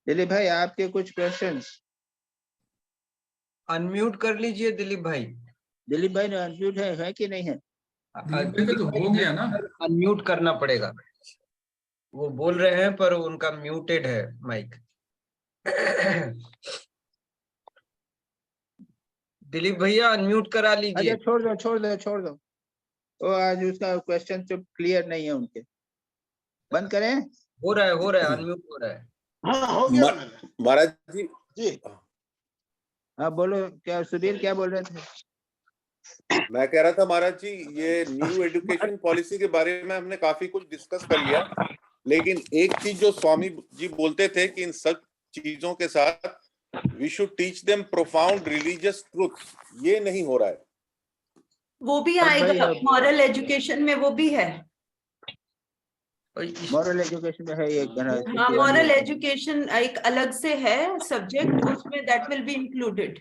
दिलीप भाई आपके कुछ क्वेश्चंस? अनम्यूट कर लीजिए दिलीप भाई। दिलीप भाई ने अनम्यूट है कि नहीं है? तो हो गया ना, अनम्यूट करना पड़ेगा। वो बोल रहे हैं पर उनका म्यूटेड है माइक। दिलीप भैया अनम्यूट करा लीजिए। अच्छा छोड़ दो। वो आज उसका क्वेश्चन तो क्लियर नहीं है उनके। बंद करें? हो रहा है, अनम्यूट हो रहा है। हाँ हो गया मैंने। महाराज जी, जी हाँ बोलो, क्या सुधीर क्या बोल रहे थे? मैं कह रहा था महाराज जी, ये न्यू एजुकेशन पॉलिसी के बारे में हमने काफी कुछ डिस्कस कर लिया, लेकिन एक चीज जो स्वामी जी बोलते थे कि इन सब चीजों के साथ we should teach them profound religious truth, ये नहीं हो रहा है। वो भी आएगा, मॉरल एजुकेशन में वो भी है। मॉरल एजुकेशन में है ये। हाँ, मॉरल एजुकेशन एक अलग से है सब्जेक्ट, उसमें that will be included.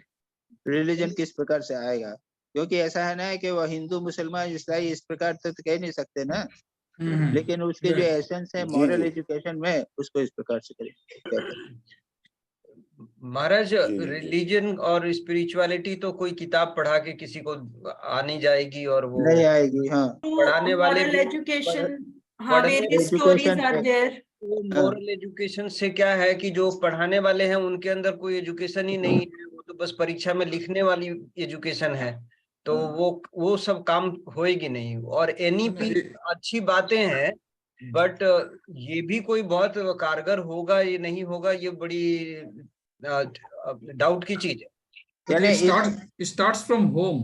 Religion किस प्रकार से आएगा? क्योंकि ऐसा है ना कि वो हिंदू मुसलमान ईसाई इस प्रकार से तो कह नहीं सकते ना, लेकिन उसके जो एसेंस है मॉरल एजुकेशन में, उसको इस प्रकार से करेंगे। महाराज रिलीजन और स्पिरिचुअलिटी तो कोई किताब पढ़ा के किसी को आ नहीं जाएगी, और वो नहीं आएगी। हाँ, पढ़ाने वाले मॉरल एजुकेशन, हाँ, पढ़ने various stories are there. Moral education से क्या है कि जो पढ़ाने वाले हैं उनके अंदर कोई एजुकेशन ही नहीं है, वो तो बस परीक्षा में लिखने वाली एजुकेशन है, तो वो सब काम होएगी नहीं। और एनईपी अच्छी बातें हैं, बट ये भी कोई बहुत कारगर होगा ये नहीं होगा, ये बड़ी डाउट की चीज है। It starts from home.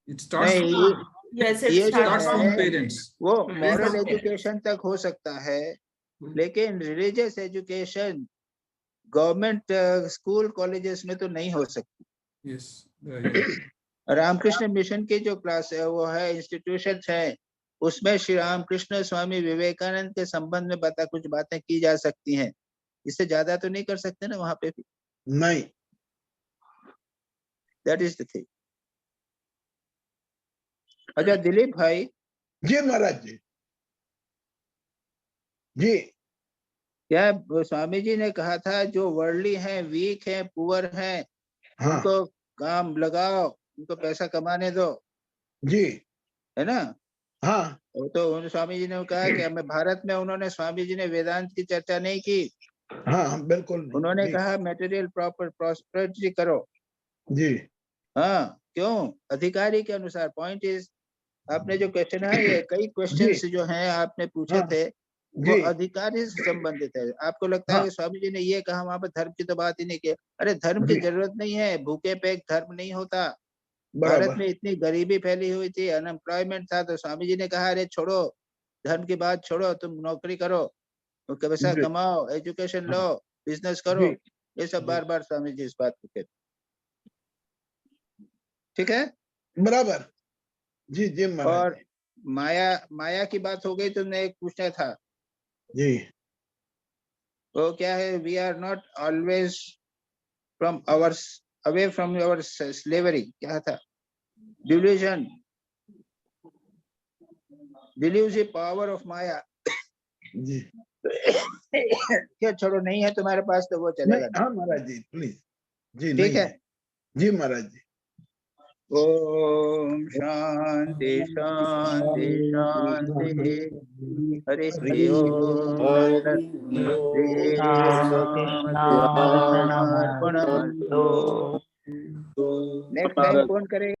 It starts Yes, it ये जो starts from है parents. वो मॉरल एजुकेशन तक हो सकता है, लेकिन religious education government school colleges में तो नहीं हो सकती। Yes. रामकृष्ण मिशन की जो क्लास है वो है इंस्टीट्यूशन है, उसमें श्री रामकृष्ण स्वामी विवेकानंद के संबंध में कुछ बातें की जा सकती हैं, इससे ज्यादा तो नहीं कर सकते ना वहां पे भी। नहीं, दैट इज द थिंग। अच्छा दिलीप भाई। जी महाराज जी। जी क्या स्वामी जी ने कहा था जो वर्ल्डली हैं, वीक हैं, पुअर हैं, हाँ उनको काम लगाओ, उनको पैसा कमाने दो, जी, है ना? हाँ तो स्वामी जी ने कहा कि हमें भारत में, उन्होंने स्वामी जी ने वेदांत की चर्चा नहीं की। हाँ बिल्कुल नहीं। उन्होंने जी, कहा मटेरियल प्रॉस्पेरिटी करो। जी हाँ, क्यों? अधिकारी के अनुसार। पॉइंट इज, आपने जो क्वेश्चन है, ये कई क्वेश्चंस जो हैं आपने पूछे हाँ, थे, वो अधिकारी से संबंधित है। आपको लगता है कि स्वामी जी ने ये कहा, वहां पर धर्म की तो बात ही नहीं की। अरे धर्म की जरूरत नहीं है, भूखे पेट धर्म नहीं होता। भारत में इतनी गरीबी फैली हुई थी, अनएम्प्लॉयमेंट था, तो स्वामी जी ने कहा अरे छोड़ो, धर्म की बात छोड़ो, तुम नौकरी करो, पैसा कमाओ, एजुकेशन लो, बिजनेस करो। ये सब बार बार स्वामी जी इस बात को कहते। ठीक है, बराबर। जी जी महाराज। और माया की बात हो गई, तुमने एक पूछना था जी, वो क्या है? We are not always from our away from our slavery. क्या था? Delusion, delusive power of maya. जी क्या छोड़ो, नहीं है तुम्हारे पास तो वो चलेगा। हाँ महाराज जी प्लीज। जी ठीक है जी महाराज जी। ओम शांति शांति शांति। हरि ओम। श्री राम कृष्णार्पणमस्तु। नेक्स्ट टाइम कौन करेगा?